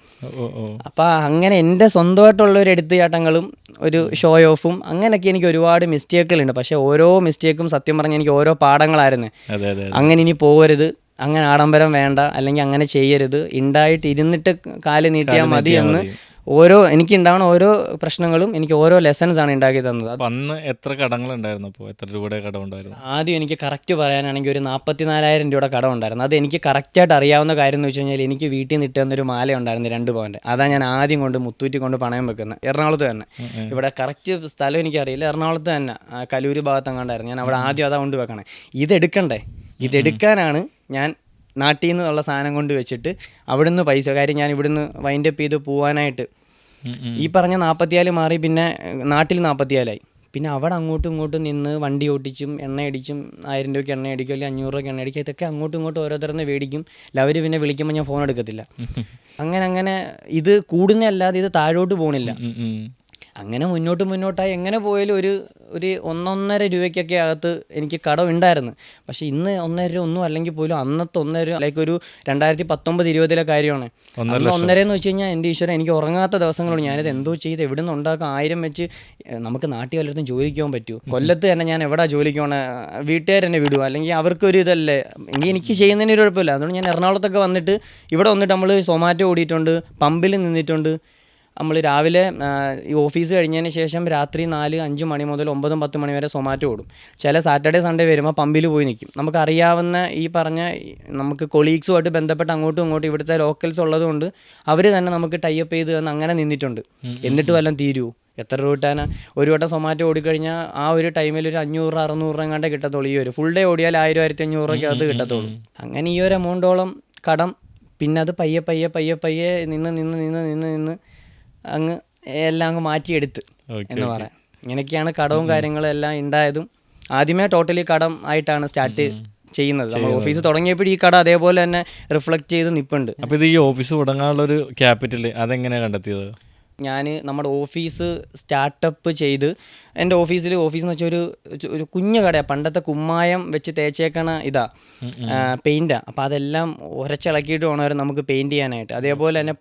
അപ്പം അങ്ങനെ എൻ്റെ സ്വന്തമായിട്ടുള്ള ഒരു എടുത്തുചാട്ടങ്ങളും ഒരു ഷോ ഓഫും അങ്ങനെയൊക്കെ എനിക്ക് ഒരുപാട് മിസ്റ്റേക്കുകളുണ്ട്. പക്ഷേ ഓരോ മിസ്റ്റേക്കും സത്യം പറഞ്ഞാൽ എനിക്ക് ഓരോ പാഠങ്ങളായിരുന്നു. അങ്ങനെ ഇനി പോകരുത്, അങ്ങനെ ആഡംബരം വേണ്ട, അല്ലെങ്കിൽ അങ്ങനെ ചെയ്യരുത്, ഉണ്ടായിട്ട് ഇരുന്നിട്ട് കാല് നീട്ടിയാൽ മതി എന്ന് ഓരോ എനിക്ക് ഉണ്ടാവുന്ന ഓരോ പ്രശ്നങ്ങളും എനിക്ക് ഓരോ ലെസൺസ് ആണ് ഉണ്ടാക്കി തന്നത്. അന്ന് എത്ര കടങ്ങളുണ്ടായിരുന്നു? അപ്പോൾ എത്ര രൂപയുടെ കടം ഉണ്ടായിരുന്നു? ആദ്യം എനിക്ക് കറക്റ്റ് പറയാനാണെങ്കിൽ ഒരു 44,000 രൂപയുടെ കടം ഉണ്ടായിരുന്നു. അത് എനിക്ക് കറക്റ്റായിട്ട് അറിയാവുന്ന കാര്യം എന്ന് വെച്ച് കഴിഞ്ഞാൽ എനിക്ക് വീട്ടിൽ നിന്ന് ഇട്ടുന്നൊരു മാല ഉണ്ടായിരുന്നു 2 പവൻ്റെ. അതാണ് ഞാൻ ആദ്യം കൊണ്ട് മുത്തൂറ്റി കൊണ്ട് പണയം വെക്കുന്നത്. എറണാകുളത്ത് തന്നെ, ഇവിടെ കറക്റ്റ് സ്ഥലം എനിക്കറിയില്ല, എറണാകുളത്ത് തന്നെ കലൂര് ഭാഗത്തെങ്ങാണ്ടായിരുന്നു. ഞാൻ അവിടെ ആദ്യം അതാ കൊണ്ട് വെക്കണേ. ഇതെടുക്കണ്ടേ, ഇതെടുക്കാനാണ് ഞാൻ നാട്ടിൽ നിന്നുള്ള സാധനം കൊണ്ട് വെച്ചിട്ട് അവിടുന്ന് പൈസ, കാര്യം ഞാൻ ഇവിടുന്ന് വൈൻഡപ്പ് ചെയ്ത് പോകാനായിട്ട് ഈ പറഞ്ഞ 44 മാറി, പിന്നെ നാട്ടിൽ 44 ആയി. പിന്നെ അവിടെ അങ്ങോട്ടും ഇങ്ങോട്ടും നിന്ന് വണ്ടി ഓട്ടിച്ചും എണ്ണ അടിച്ചും 1000 രൂപയ്ക്ക് എണ്ണ അടിക്കും, അല്ലെങ്കിൽ 500 രൂപയ്ക്ക് എണ്ണ അടിക്കും. ഇതൊക്കെ അങ്ങോട്ടും ഇങ്ങോട്ടും ഓരോരുത്തർന്ന് മേടിക്കും. അവർ പിന്നെ വിളിക്കുമ്പോൾ ഞാൻ ഫോൺ എടുക്കത്തില്ല. അങ്ങനെ ഇത് കൂടുന്നതല്ലാതെ ഇത് താഴോട്ട് പോകണില്ല. അങ്ങനെ മുന്നോട്ടായി എങ്ങനെ പോയാലും ഒരു 1.5 രൂപയ്ക്കൊക്കെ അകത്ത് എനിക്ക് കടം ഉണ്ടായിരുന്നു. പക്ഷേ ഇന്ന് 1.5 രൂപ ഒന്നും അല്ലെങ്കിൽ പോലും അന്നത്തെ 1.5 രൂപ ലൈക്ക് ഒരു 2019-20 കാര്യമാണ്. 1.5 എന്ന് വെച്ച് കഴിഞ്ഞാൽ എൻ്റെ ഈശ്വരൻ എനിക്ക് ഉറങ്ങാത്ത ദിവസങ്ങളുണ്ട്. ഞാനിത് എന്തോ ചെയ്ത് എവിടെ നിന്ന് ഉണ്ടാക്കും, 1000 വെച്ച് നമുക്ക് നാട്ടിൽ വല്ലയിടത്തും ജോലിക്ക് പോകാൻ പറ്റുമോ? കൊല്ലത്ത് തന്നെ ഞാൻ എവിടെ ജോലിക്ക് പോകണേ, വീട്ടുകാർ എന്നെ വിടുമോ? അല്ലെങ്കിൽ അവർക്കൊരു ഇതല്ലേ, എങ്കിൽ എനിക്ക് ചെയ്യുന്നതിന് ഒരു കുഴപ്പമില്ല. അതുകൊണ്ട് ഞാൻ എറണാകുളത്തൊക്കെ വന്നിട്ട് ഇവിടെ വന്നിട്ട് നമ്മൾ സൊമാറ്റോ ഓടിയിട്ടുണ്ട്, പമ്പിൽ നിന്നിട്ടുണ്ട്. നമ്മൾ രാവിലെ ഈ ഓഫീസ് കഴിഞ്ഞതിന് ശേഷം രാത്രി 4-5 മണി മുതൽ 9-10 മണി വരെ സൊമാറ്റോ ഓടും. ചില സാറ്റർഡേ സൺഡേ വരുമ്പോൾ പമ്പിൽ പോയി നിൽക്കും. നമുക്കറിയാവുന്ന ഈ പറഞ്ഞ നമുക്ക് കൊളീഗ്സുമായിട്ട് ബന്ധപ്പെട്ട് അങ്ങോട്ടും ഇങ്ങോട്ടും ഇവിടുത്തെ ലോക്കൽസ് ഉള്ളതുകൊണ്ട് അവർ തന്നെ നമുക്ക് ടൈപ്പ് ചെയ്ത് തന്ന് അങ്ങനെ നിന്നിട്ടുണ്ട്. എന്നിട്ട് വല്ലതും തീരുമോ? എത്ര രൂപ കിട്ടാനാ? ഒരു വട്ടം സൊമാറ്റോ ഓടിക്കഴിഞ്ഞാൽ ആ ഒരു ടൈമിൽ ഒരു 500-600 രൂപ കണ്ടേ കിട്ടത്തുള്ളൂ. ഈ ഒരു ഫുൾ ഡേ ഓടിയാൽ 1000-1500 രൂപയ്ക്ക് അത് കിട്ടത്തുള്ളൂ. അങ്ങനെ ഈ ഒരു എമൗണ്ടോളം കടം. പിന്നെ അത് പയ്യെ നിന്ന് അങ്ങ് എല്ലാം അങ്ങ് മാറ്റിയെടുത്ത് എന്ന് പറയാം. ഇങ്ങനെയൊക്കെയാണ് കടവും കാര്യങ്ങളും എല്ലാം ഉണ്ടായതും. ആദ്യമേ ടോട്ടലി കടം ആയിട്ടാണ് സ്റ്റാർട്ട് ചെയ്യുന്നത്. നമ്മൾ ഓഫീസ് തുടങ്ങിയപ്പോൾ ഈ കട അതേപോലെ തന്നെ റിഫ്ലക്റ്റ് ചെയ്ത് നിൽപ്പുണ്ട്. അപ്പോൾ ഇത് ഈ ഓഫീസ് തുടങ്ങാനുള്ളൊരു ക്യാപിറ്റൽ അതെങ്ങനെയാണ് കണ്ടെത്തിയത്? ഞാൻ നമ്മുടെ ഓഫീസ് സ്റ്റാർട്ടപ്പ് ചെയ്ത്, എൻ്റെ ഓഫീസെന്ന് വെച്ചാൽ ഒരു കുഞ്ഞു കടയാണ്. പണ്ടത്തെ കുമ്മായം വെച്ച് തേച്ചേക്കണ പെയിൻറ്റാണ്. അപ്പോൾ അതെല്ലാം ഉരച്ചിളക്കിയിട്ട് വേണമായിരുന്നു നമുക്ക് പെയിൻറ്റ് ചെയ്യാനായിട്ട്. അതേപോലെ തന്നെ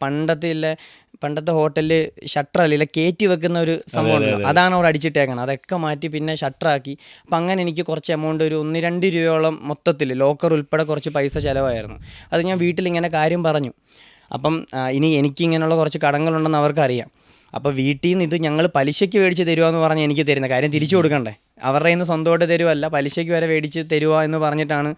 പണ്ടത്തെ ഹോട്ടലിൽ ഷട്ടറല്ല കയറ്റി വെക്കുന്ന ഒരു സംഭവം ഉണ്ടല്ലോ, അതാണ് അവിടെ അടിച്ചിട്ടേക്കണം. അതൊക്കെ മാറ്റി പിന്നെ ഷട്ടറാക്കി. അപ്പം അങ്ങനെ എനിക്ക് കുറച്ച് എമൗണ്ട്, ഒരു 1-2 രൂപയോളം മൊത്തത്തിൽ ലോക്കർ ഉൾപ്പെടെ കുറച്ച് പൈസ ചിലവായിരുന്നു. അത് ഞാൻ വീട്ടിലിങ്ങനെ കാര്യം പറഞ്ഞു. അപ്പം ഇനി എനിക്കിങ്ങനെയുള്ള കുറച്ച് കടങ്ങളുണ്ടെന്ന് അവർക്കറിയാം. അപ്പോൾ വീട്ടിൽ നിന്ന് ഇത് ഞങ്ങൾ പലിശയ്ക്ക് മേടിച്ച് തരുക എന്ന് പറഞ്ഞ് എനിക്ക് തരുന്ന കാര്യം തിരിച്ചു കൊടുക്കണ്ടേ, അവരുടെ കയ്യിൽ നിന്ന് സ്വന്തമായിട്ട് തരുമല്ല, പലിശയ്ക്ക് വരെ മേടിച്ച് തരുക എന്ന് പറഞ്ഞിട്ടാണ്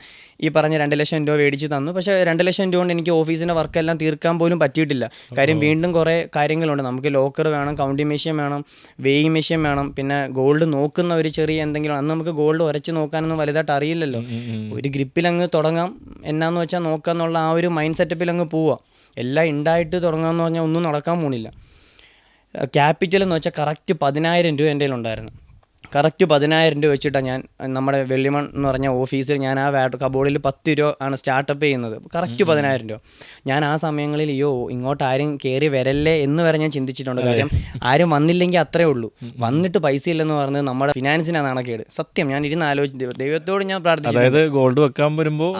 ഈ പറഞ്ഞ 2 ലക്ഷം രൂപ മേടിച്ച് തന്നു. പക്ഷേ 2 ലക്ഷം രൂപ കൊണ്ട് എനിക്ക് ഓഫീസിൻ്റെ വർക്കെല്ലാം തീർക്കാൻ പോലും പറ്റിയിട്ടില്ല. കാര്യം വീണ്ടും കുറേ കാര്യങ്ങളുണ്ട്. നമുക്ക് ലോക്കർ വേണം, കൗണ്ടിങ് മെഷീൻ വേണം, വെയിങ് മെഷീൻ വേണം, പിന്നെ ഗോൾഡ് നോക്കുന്ന ഒരു ചെറിയ എന്തെങ്കിലും. അന്ന് നമുക്ക് ഗോൾഡ് ഉരച്ച് നോക്കാനൊന്നും വലുതായിട്ട് അറിയില്ലല്ലോ. ഒരു ഗ്രിപ്പിലങ്ങ് തുടങ്ങാം, എന്നാന്ന് വെച്ചാൽ നോക്കാമെന്നുള്ള ആ ഒരു മൈൻഡ് സെറ്റപ്പിൽ അങ്ങ് പോവുക. എല്ലാം ഉണ്ടായിട്ട് തുടങ്ങാമെന്ന് പറഞ്ഞാൽ ഒന്നും നടക്കാൻ പോണില്ല. ക്യാപിറ്റൽ എന്ന് വെച്ചാൽ കറക്റ്റ് 10,000 രൂപ എൻ്റെ കയ്യിലുണ്ടായിരുന്നു. കറക്റ്റ് 10,000 രൂപ വെച്ചിട്ടാണ് ഞാൻ നമ്മുടെ വെള്ളിമൺ എന്ന് പറഞ്ഞ ഓഫീസിൽ ഞാൻ ആ കബോർഡിൽ 10 രൂപ ആണ് സ്റ്റാർട്ടപ്പ് ചെയ്യുന്നത്. കറക്റ്റ് 10,000 രൂപ. ഞാൻ ആ സമയങ്ങളിൽ ഇങ്ങോട്ട് ആരും കയറി വരല്ലേ എന്ന് വരെ ഞാൻ ചിന്തിച്ചിട്ടുണ്ട്. കാര്യം ആരും വന്നില്ലെങ്കിൽ അത്രേ ഉള്ളൂ. വന്നിട്ട് പൈസ ഇല്ലെന്ന് പറഞ്ഞത് നമ്മുടെ ഫിനാൻസിനാണ് നാണക്കേട്. സത്യം, ഞാൻ ഇരുന്ന് ആലോചിച്ചു, ദൈവത്തോട് ഞാൻ പ്രാർത്ഥിച്ചു, ഗോൾഡ് വെക്കാൻ വരുമ്പോൾ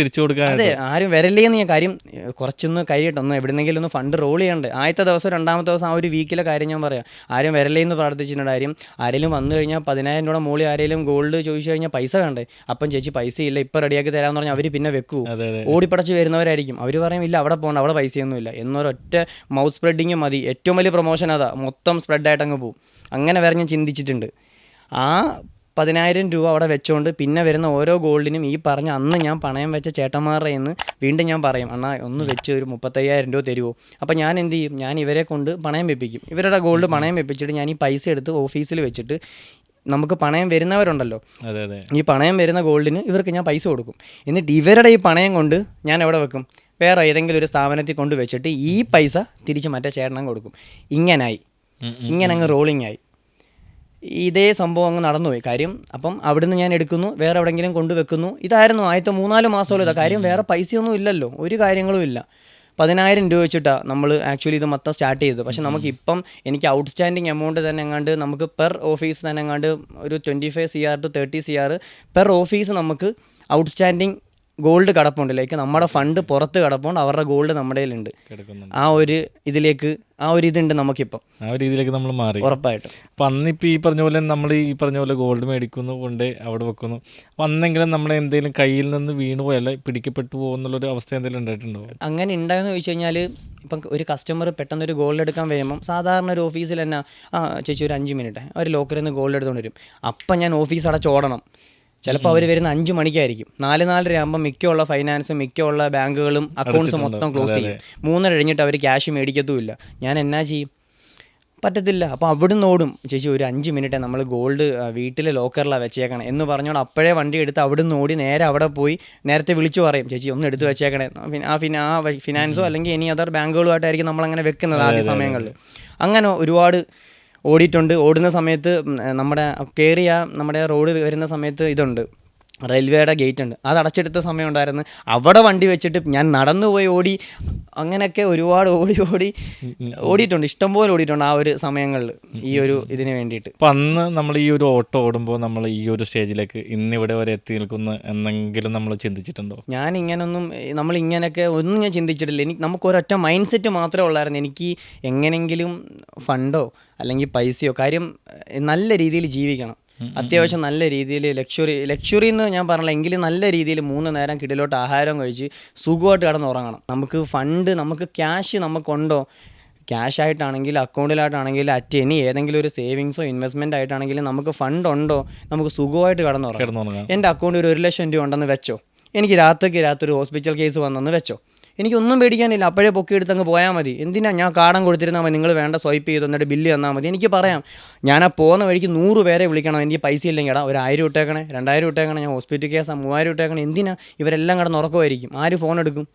തിരിച്ചു കൊടുക്കാൻ. അതെ, ആരും വരല്ലേ എന്ന് ഞാൻ കാര്യം കുറച്ചൊന്ന് കഴിയട്ടൊന്ന് എവിടെന്നെങ്കിലും ഒന്ന് ഫണ്ട് റോൾ ചെയ്യണ്ടേ. ആദ്യത്തെ ദിവസം 2ാമത്തെ ദിവസം ആ ഒരു വീക്കിലെ കാര്യം ഞാൻ പറയാം. ആരും വരല്ലേ എന്ന് പ്രാർത്ഥിച്ചിട്ടുണ്ട്. കാര്യം ആരെങ്കിലും വന്നു കഴിഞ്ഞാൽ 10,000 രൂപ മുകളിൽ ആരെങ്കിലും ഗോൾഡ് ചോദിച്ചു കഴിഞ്ഞാൽ പൈസ വേണ്ടേ. അപ്പം ചേച്ചി പൈസ ഇല്ല, ഇപ്പം റെഡിയാക്കി തരാമെന്ന് പറഞ്ഞാൽ അവർ പിന്നെ വെക്കുമോ? ഓടിപ്പടച്ച് വരുന്നവരായിരിക്കും. അവർ പറയും ഇല്ല അവിടെ പോകണ്ട, അവിടെ പൈസയൊന്നുമില്ല എന്നൊരൊറ്റ മൗത്ത് സ്പ്രെഡിങ് മതി. ഏറ്റവും വലിയ പ്രൊമോഷൻ അതാ, മൊത്തം സ്പ്രെഡായിട്ട് അങ്ങ് പോകും. അങ്ങനെ വരെ ഞാൻ ചിന്തിച്ചിട്ടുണ്ട്. ആ 10,000 രൂപ അവിടെ വെച്ചുകൊണ്ട് പിന്നെ വരുന്ന ഓരോ ഗോൾഡിനും ഈ പറഞ്ഞ അന്ന് ഞാൻ പണയം വെച്ച ചേട്ടന്മാരുടെ നിന്ന് വീണ്ടും ഞാൻ പറയും, അണ്ണാ ഒന്ന് വെച്ച് ഒരു 35,000 രൂപ തരുമോ? അപ്പോൾ ഞാൻ എന്ത് ചെയ്യും, ഞാൻ ഇവരെ കൊണ്ട് പണയം വെപ്പിക്കും. ഇവരുടെ ഗോൾഡ് പണയം വെപ്പിച്ചിട്ട് ഞാൻ ഈ പൈസ എടുത്ത് ഓഫീസിൽ വെച്ചിട്ട് നമുക്ക് പണയം വരുന്നവരുണ്ടല്ലോ, ഈ പണയം വരുന്ന ഗോൾഡിന് ഇവർക്ക് ഞാൻ പൈസ കൊടുക്കും. എന്നിട്ട് ഇവരുടെ ഈ പണയം കൊണ്ട് ഞാൻ എവിടെ വെക്കും, വേറെ ഏതെങ്കിലും ഒരു സ്ഥാപനത്തിൽ കൊണ്ട് വെച്ചിട്ട് ഈ പൈസ തിരിച്ച് മറ്റേ ചേട്ടനം കൊടുക്കും. ഇങ്ങനെ അങ്ങ് റോളിംഗ് ആയി. ഇതേ സംഭവം അങ്ങ് നടന്നുപോയി കാര്യം. അപ്പം അവിടുന്ന് ഞാൻ എടുക്കുന്നു, വേറെ എവിടെയെങ്കിലും കൊണ്ടുവെക്കുന്നു. ഇതായിരുന്നു ആദ്യത്തെ 3-4 മാസമല്ലോ. ഇതാ കാര്യം, വേറെ പൈസയൊന്നും ഇല്ലല്ലോ, ഒരു കാര്യങ്ങളും ഇല്ല. 10,000 രൂപ വെച്ചിട്ടാണ് നമ്മൾ ആക്ച്വലി ഇത് മൊത്തം സ്റ്റാർട്ട് ചെയ്തത്. പക്ഷേ നമുക്കിപ്പം എനിക്ക് ഔട്ട്സ്റ്റാൻഡിങ് എമൗണ്ട് തന്നെ എങ്ങാണ്ട് നമുക്ക് പെർ ഓഫീസ് തന്നെ എങ്ങാണ്ട് ഒരു 25 CR to 30 CR per office നമുക്ക് ഔട്ട്സ്റ്റാൻഡിങ് ഗോൾഡ് കിടപ്പുണ്ട്. ലൈക്ക് നമ്മുടെ ഫണ്ട് പുറത്ത് കിടപ്പുണ്ട്, അവരുടെ ഗോൾഡ് നമ്മുടെ കയ്യിലുണ്ട്. ആ ഒരു ഇതിലേക്ക് ആ ഒരു ഇതുണ്ട് നമുക്കിപ്പം. ആ ഒരു രീതിയിലേക്ക് നമ്മൾ മാറി ഉറപ്പായിട്ടും. അപ്പം അന്നിപ്പോൾ ഈ പറഞ്ഞ പോലെ നമ്മൾ ഈ പറഞ്ഞ പോലെ ഗോൾഡ് മേടിക്കുന്നു, കൊണ്ട് അവിടെ വെക്കുന്നു. അപ്പം അന്നെങ്കിലും നമ്മൾ എന്തെങ്കിലും കയ്യിൽ നിന്ന് വീണ് പോയാൽ പിടിക്കപ്പെട്ടു പോകുന്നുള്ളൊരു അവസ്ഥ എന്തെങ്കിലും ഉണ്ടായിട്ടുണ്ടോ? അങ്ങനെ ഉണ്ടായെന്ന് ചോദിച്ചു കഴിഞ്ഞാൽ, ഇപ്പം ഒരു കസ്റ്റമർ പെട്ടെന്ന് ഒരു ഗോൾഡ് എടുക്കാൻ വരുമ്പം സാധാരണ ഒരു ഓഫീസിൽ തന്നെ ചേച്ചി ഒരു 5 മിനിറ്റ് ഒരു ലോക്കറിൽ നിന്ന് ഗോൾഡ് എടുത്തുകൊണ്ട് വരും. അപ്പം ഞാൻ ഓഫീസ് അടച്ചോടണം. ചിലപ്പോൾ അവർ വരുന്ന 5 മണിക്കായിരിക്കും. 4-4:30 ആകുമ്പോൾ മിക്കുള്ള ഫൈനാൻസും മിക്കുള്ള ബാങ്കുകളും അക്കൗണ്ട്സും മൊത്തം ക്ലോസ് ചെയ്യും. 3 കഴിഞ്ഞിട്ട് അവർ ക്യാഷ് മേടിക്കത്തുമില്ല. ഞാൻ എന്നാ ചെയ്യും? പറ്റത്തില്ല. അപ്പോൾ അവിടുന്ന് ഓടും, ചേച്ചി ഒരു 5 മിനിറ്റ് നമ്മൾ ഗോൾഡ് വീട്ടിലെ ലോക്കറിലാണ് വെച്ചേക്കണം എന്ന് പറഞ്ഞോണ്ട് അപ്പോഴേ വണ്ടി എടുത്ത് അവിടുന്ന് ഓടി നേരെ അവിടെ പോയി നേരത്തെ വിളിച്ചു പറയും, ചേച്ചി ഒന്ന് എടുത്ത് വെച്ചേക്കണേ. ആ ഫിനാൻസോ അല്ലെങ്കിൽ ഇനി അതർ ബാങ്കുകളുമായിട്ടായിരിക്കും നമ്മളങ്ങനെ വെക്കുന്നത് ആദ്യ സമയങ്ങളിൽ. അങ്ങനെ ഒരുപാട് ഓടിയിട്ടുണ്ട്. ഓടുന്ന സമയത്ത് നമ്മുടെ റോഡ് വരുന്ന സമയത്ത് ഇതുണ്ട്, റെയിൽവേയുടെ ഗേറ്റ് ഉണ്ട്, അത് അടച്ചെടുത്ത സമയം ഉണ്ടായിരുന്നു. അവിടെ വണ്ടി വെച്ചിട്ട് ഞാൻ നടന്നു പോയി ഓടി, അങ്ങനെയൊക്കെ ഒരുപാട് ഓടിയിട്ടുണ്ട്, ഇഷ്ടംപോലെ ഓടിയിട്ടുണ്ട് ആ ഒരു സമയങ്ങളിൽ ഈ ഒരു ഇതിന് വേണ്ടിയിട്ട്. അപ്പം അന്ന് നമ്മൾ ഈ ഒരു ഓട്ടോ ഓടുമ്പോൾ നമ്മൾ ഈ ഒരു സ്റ്റേജിലേക്ക് ഇന്നിവിടെ വരെ എത്തി നിൽക്കുന്ന എന്നെങ്കിലും നമ്മൾ ചിന്തിച്ചിട്ടുണ്ടോ? ഞാൻ നമ്മളിങ്ങനെയൊക്കെ ഒന്നും ഞാൻ ചിന്തിച്ചിട്ടില്ല. നമുക്കൊരൊറ്റ മൈൻഡ് സെറ്റ് മാത്രമേ ഉള്ളായിരുന്നു, എനിക്ക് എങ്ങനെയെങ്കിലും ഫണ്ടോ അല്ലെങ്കിൽ പൈസയോ, കാര്യം നല്ല രീതിയിൽ ജീവിക്കണം, അത്യാവശ്യം നല്ല രീതിയിൽ ലക്ഷറി എന്ന് ഞാൻ പറഞ്ഞില്ല, എങ്കിലും നല്ല രീതിയിൽ 3 നേരം കിടിലോട്ട് ആഹാരം കഴിച്ച് സുഖമായിട്ട് കിടന്ന് ഉറങ്ങണം. നമുക്ക് ക്യാഷ് നമുക്കുണ്ടോ, ക്യാഷ് ആയിട്ടാണെങ്കിൽ അക്കൗണ്ടിലായിട്ടാണെങ്കിൽ ഏതെങ്കിലും ഒരു സേവിങ്സോ ഇൻവെസ്റ്റ്മെൻ്റ് ആയിട്ടാണെങ്കിലും നമുക്ക് ഫണ്ട് ഉണ്ടോ, നമുക്ക് സുഖമായിട്ട് കിടന്നുറങ്ങാം. എൻ്റെ അക്കൗണ്ടിൽ ഒരു 1 ലക്ഷം രൂപ ഉണ്ടെന്ന് വെച്ചോ, എനിക്ക് രാത്രി ഒരു ഹോസ്പിറ്റൽ കേസ് വന്നെന്ന് വെച്ചോ, എനിക്കൊന്നും പേടിക്കാനില്ല, അപ്പോഴേ പൊക്കിയെടുത്ത് അങ്ങ് പോയാൽ മതി. എന്തിനാ ഞാൻ കാർഡം കൊടുത്തിരുന്നാൽ മതി, നിങ്ങൾ വേണ്ട സ്വൈപ്പ് ചെയ്ത് എന്നിട്ട് ബില്ല് തന്നാൽ മതി. എനിക്ക് പറയാം, ഞാൻ ആ പോകുന്ന വഴിക്ക് 100 പേരെ വിളിക്കണം, എനിക്ക് പൈസ ഇല്ലെങ്കിൽ ഒരു 1000 ഇട്ടേക്കണേ, 2000 ഇട്ടേക്കണേ, ഞാൻ ഹോസ്പിറ്റൽ കേസാണ് 3000 ഇട്ടേക്കണേ. എന്തിനാ? ഇവരെല്ലാം കിടന്ന് ഉറക്കമായിരിക്കും. ആര് ഫോൺ എടുക്കും?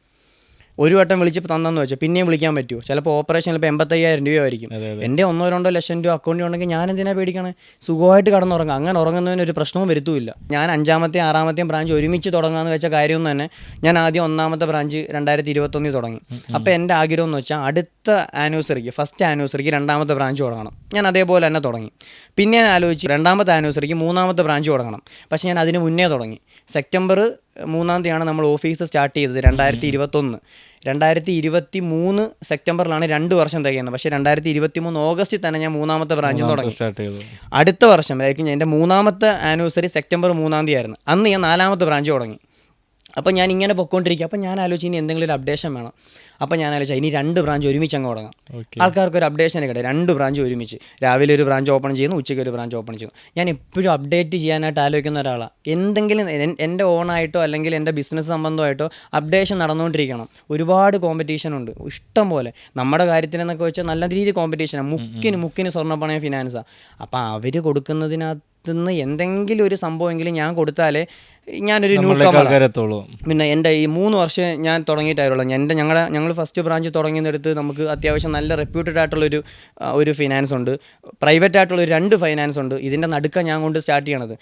ഒരു വട്ടം വിളിച്ചപ്പോൾ തന്നെന്ന് വെച്ചാൽ പിന്നെയും വിളിക്കാൻ പറ്റുമോ? ചിലപ്പോൾ ഓപ്പറേഷൻ ചിലപ്പോൾ 85,000 രൂപയായിരിക്കും. എൻ്റെ 1-2 ലക്ഷം രൂപ അക്കൗണ്ടിൽ ഉണ്ടെങ്കിൽ ഞാൻ എന്തിനാ പേടിക്കണേ? സുഖമായിട്ട് കിടന്നുറങ്ങാം. അങ്ങനെ ഉറങ്ങുന്നതിന് ഒരു പ്രശ്നവും വരുത്തുമില്ല. ഞാൻ 5-ാമത്തെയും 6-ാമത്തെയും ബ്രാഞ്ച് ഒരുമിച്ച് തുടങ്ങാമെന്ന് വെച്ച കാര്യമൊന്നും തന്നെ, ഞാൻ ആദ്യം 1-ാമത്തെ ബ്രാഞ്ച് 2021 തുടങ്ങി. അപ്പോൾ എൻ്റെ ആഗ്രഹം എന്ന് വെച്ചാൽ അടുത്ത ആനിവേഴ്സറിക്ക്, ഫസ്റ്റ് ആനിവേഴ്സറിക്ക് 2-ാമത്തെ ബ്രാഞ്ച് തുടങ്ങണം. ഞാൻ അതേപോലെ തന്നെ തുടങ്ങി. പിന്നെ ഞാൻ ആലോചിച്ച് 2-ാമത്തെ ആനിവേഴ്സറിക്ക് 3-ാമത്തെ ബ്രാഞ്ച് തുടങ്ങണം. പക്ഷേ ഞാൻ അതിന് മുന്നേ തുടങ്ങി. സെപ്റ്റംബർ 3-ാം തീയതിയാണ് നമ്മൾ ഓഫീസ് സ്റ്റാർട്ട് ചെയ്തത് 2021. 2023 സെപ്റ്റംബറിലാണ് 2 വർഷം തികയുന്നത്. പക്ഷേ 2023 ഓഗസ്റ്റിൽ തന്നെ ഞാൻ 3-ാമത്തെ ബ്രാഞ്ച് തുടങ്ങി. അടുത്ത വർഷം എൻ്റെ 3-ാമത്തെ ആനിവേഴ്സറി സെപ്റ്റംബർ 3-ാം തീയതി ആയിരുന്നു. അന്ന് ഞാൻ 4-ാമത്തെ ബ്രാഞ്ച് തുടങ്ങി. അപ്പോൾ ഞാൻ ഇങ്ങനെ പൊയ്ക്കൊണ്ടിരിക്കുക. അപ്പോൾ ഞാൻ ആലോചിച്ച് ഇനി എന്തെങ്കിലും ഒരു അപ്ഡേഷൻ വേണം. അപ്പോൾ ഞാൻ ആലോചിച്ചാൽ ഇനി 2 ബ്രാഞ്ച് ഒരുമിച്ച് അങ്ങ് തുടങ്ങാം. ആൾക്കാർക്ക് ഒരു അപ്ഡേഷൻ കിട്ടും. 2 ബ്രാഞ്ച് ഒരുമിച്ച്, രാവിലെ ഒരു ബ്രാഞ്ച് ഓപ്പൺ ചെയ്യുന്നു, ഉച്ചയ്ക്ക് ഒരു ബ്രാഞ്ച് ഓപ്പൺ ചെയ്യുന്നു. ഞാൻ എപ്പോഴും അപ്ഡേറ്റ് ചെയ്യാനായിട്ട് ആലോചിക്കുന്ന ഒരാളാണ്. എന്തെങ്കിലും എൻ്റെ ഓണായിട്ടോ അല്ലെങ്കിൽ എൻ്റെ ബിസിനസ് സംബന്ധമായിട്ടോ അപ്ഡേഷൻ നടന്നുകൊണ്ടിരിക്കണം. ഒരുപാട് കോമ്പറ്റീഷൻ ഉണ്ട്, ഇഷ്ടം പോലെ. നമ്മുടെ കാര്യത്തിനെന്നൊക്കെ വെച്ചാൽ നല്ല രീതിയിൽ കോമ്പറ്റീഷനാണ്. മുക്കിന് സ്വർണ്ണപ്പണയം ഫിനാൻസാണ്. അപ്പോൾ അവർ കൊടുക്കുന്നതിനകത്തുനിന്ന് എന്തെങ്കിലും ഒരു സംഭവമെങ്കിലും ഞാൻ കൊടുത്താലേ ഞാനൊരു പിന്നെ എൻ്റെ ഈ 3 വർഷം ഞാൻ തുടങ്ങിയിട്ടായിരുന്നു. ഞങ്ങൾ ഫസ്റ്റ് ബ്രാഞ്ച് തുടങ്ങിയെടുത്ത് നമുക്ക് അത്യാവശ്യം നല്ല റെപ്യൂട്ടഡ് ആയിട്ടുള്ളൊരു ഫിനാൻസ് ഉണ്ട്, പ്രൈവറ്റ് ആയിട്ടുള്ളൊരു 2 ഫൈനാൻസ് ഉണ്ട്. ഇതിൻ്റെ നടുക്ക ഞാൻ കൊണ്ട് സ്റ്റാർട്ട് ചെയ്യണത്.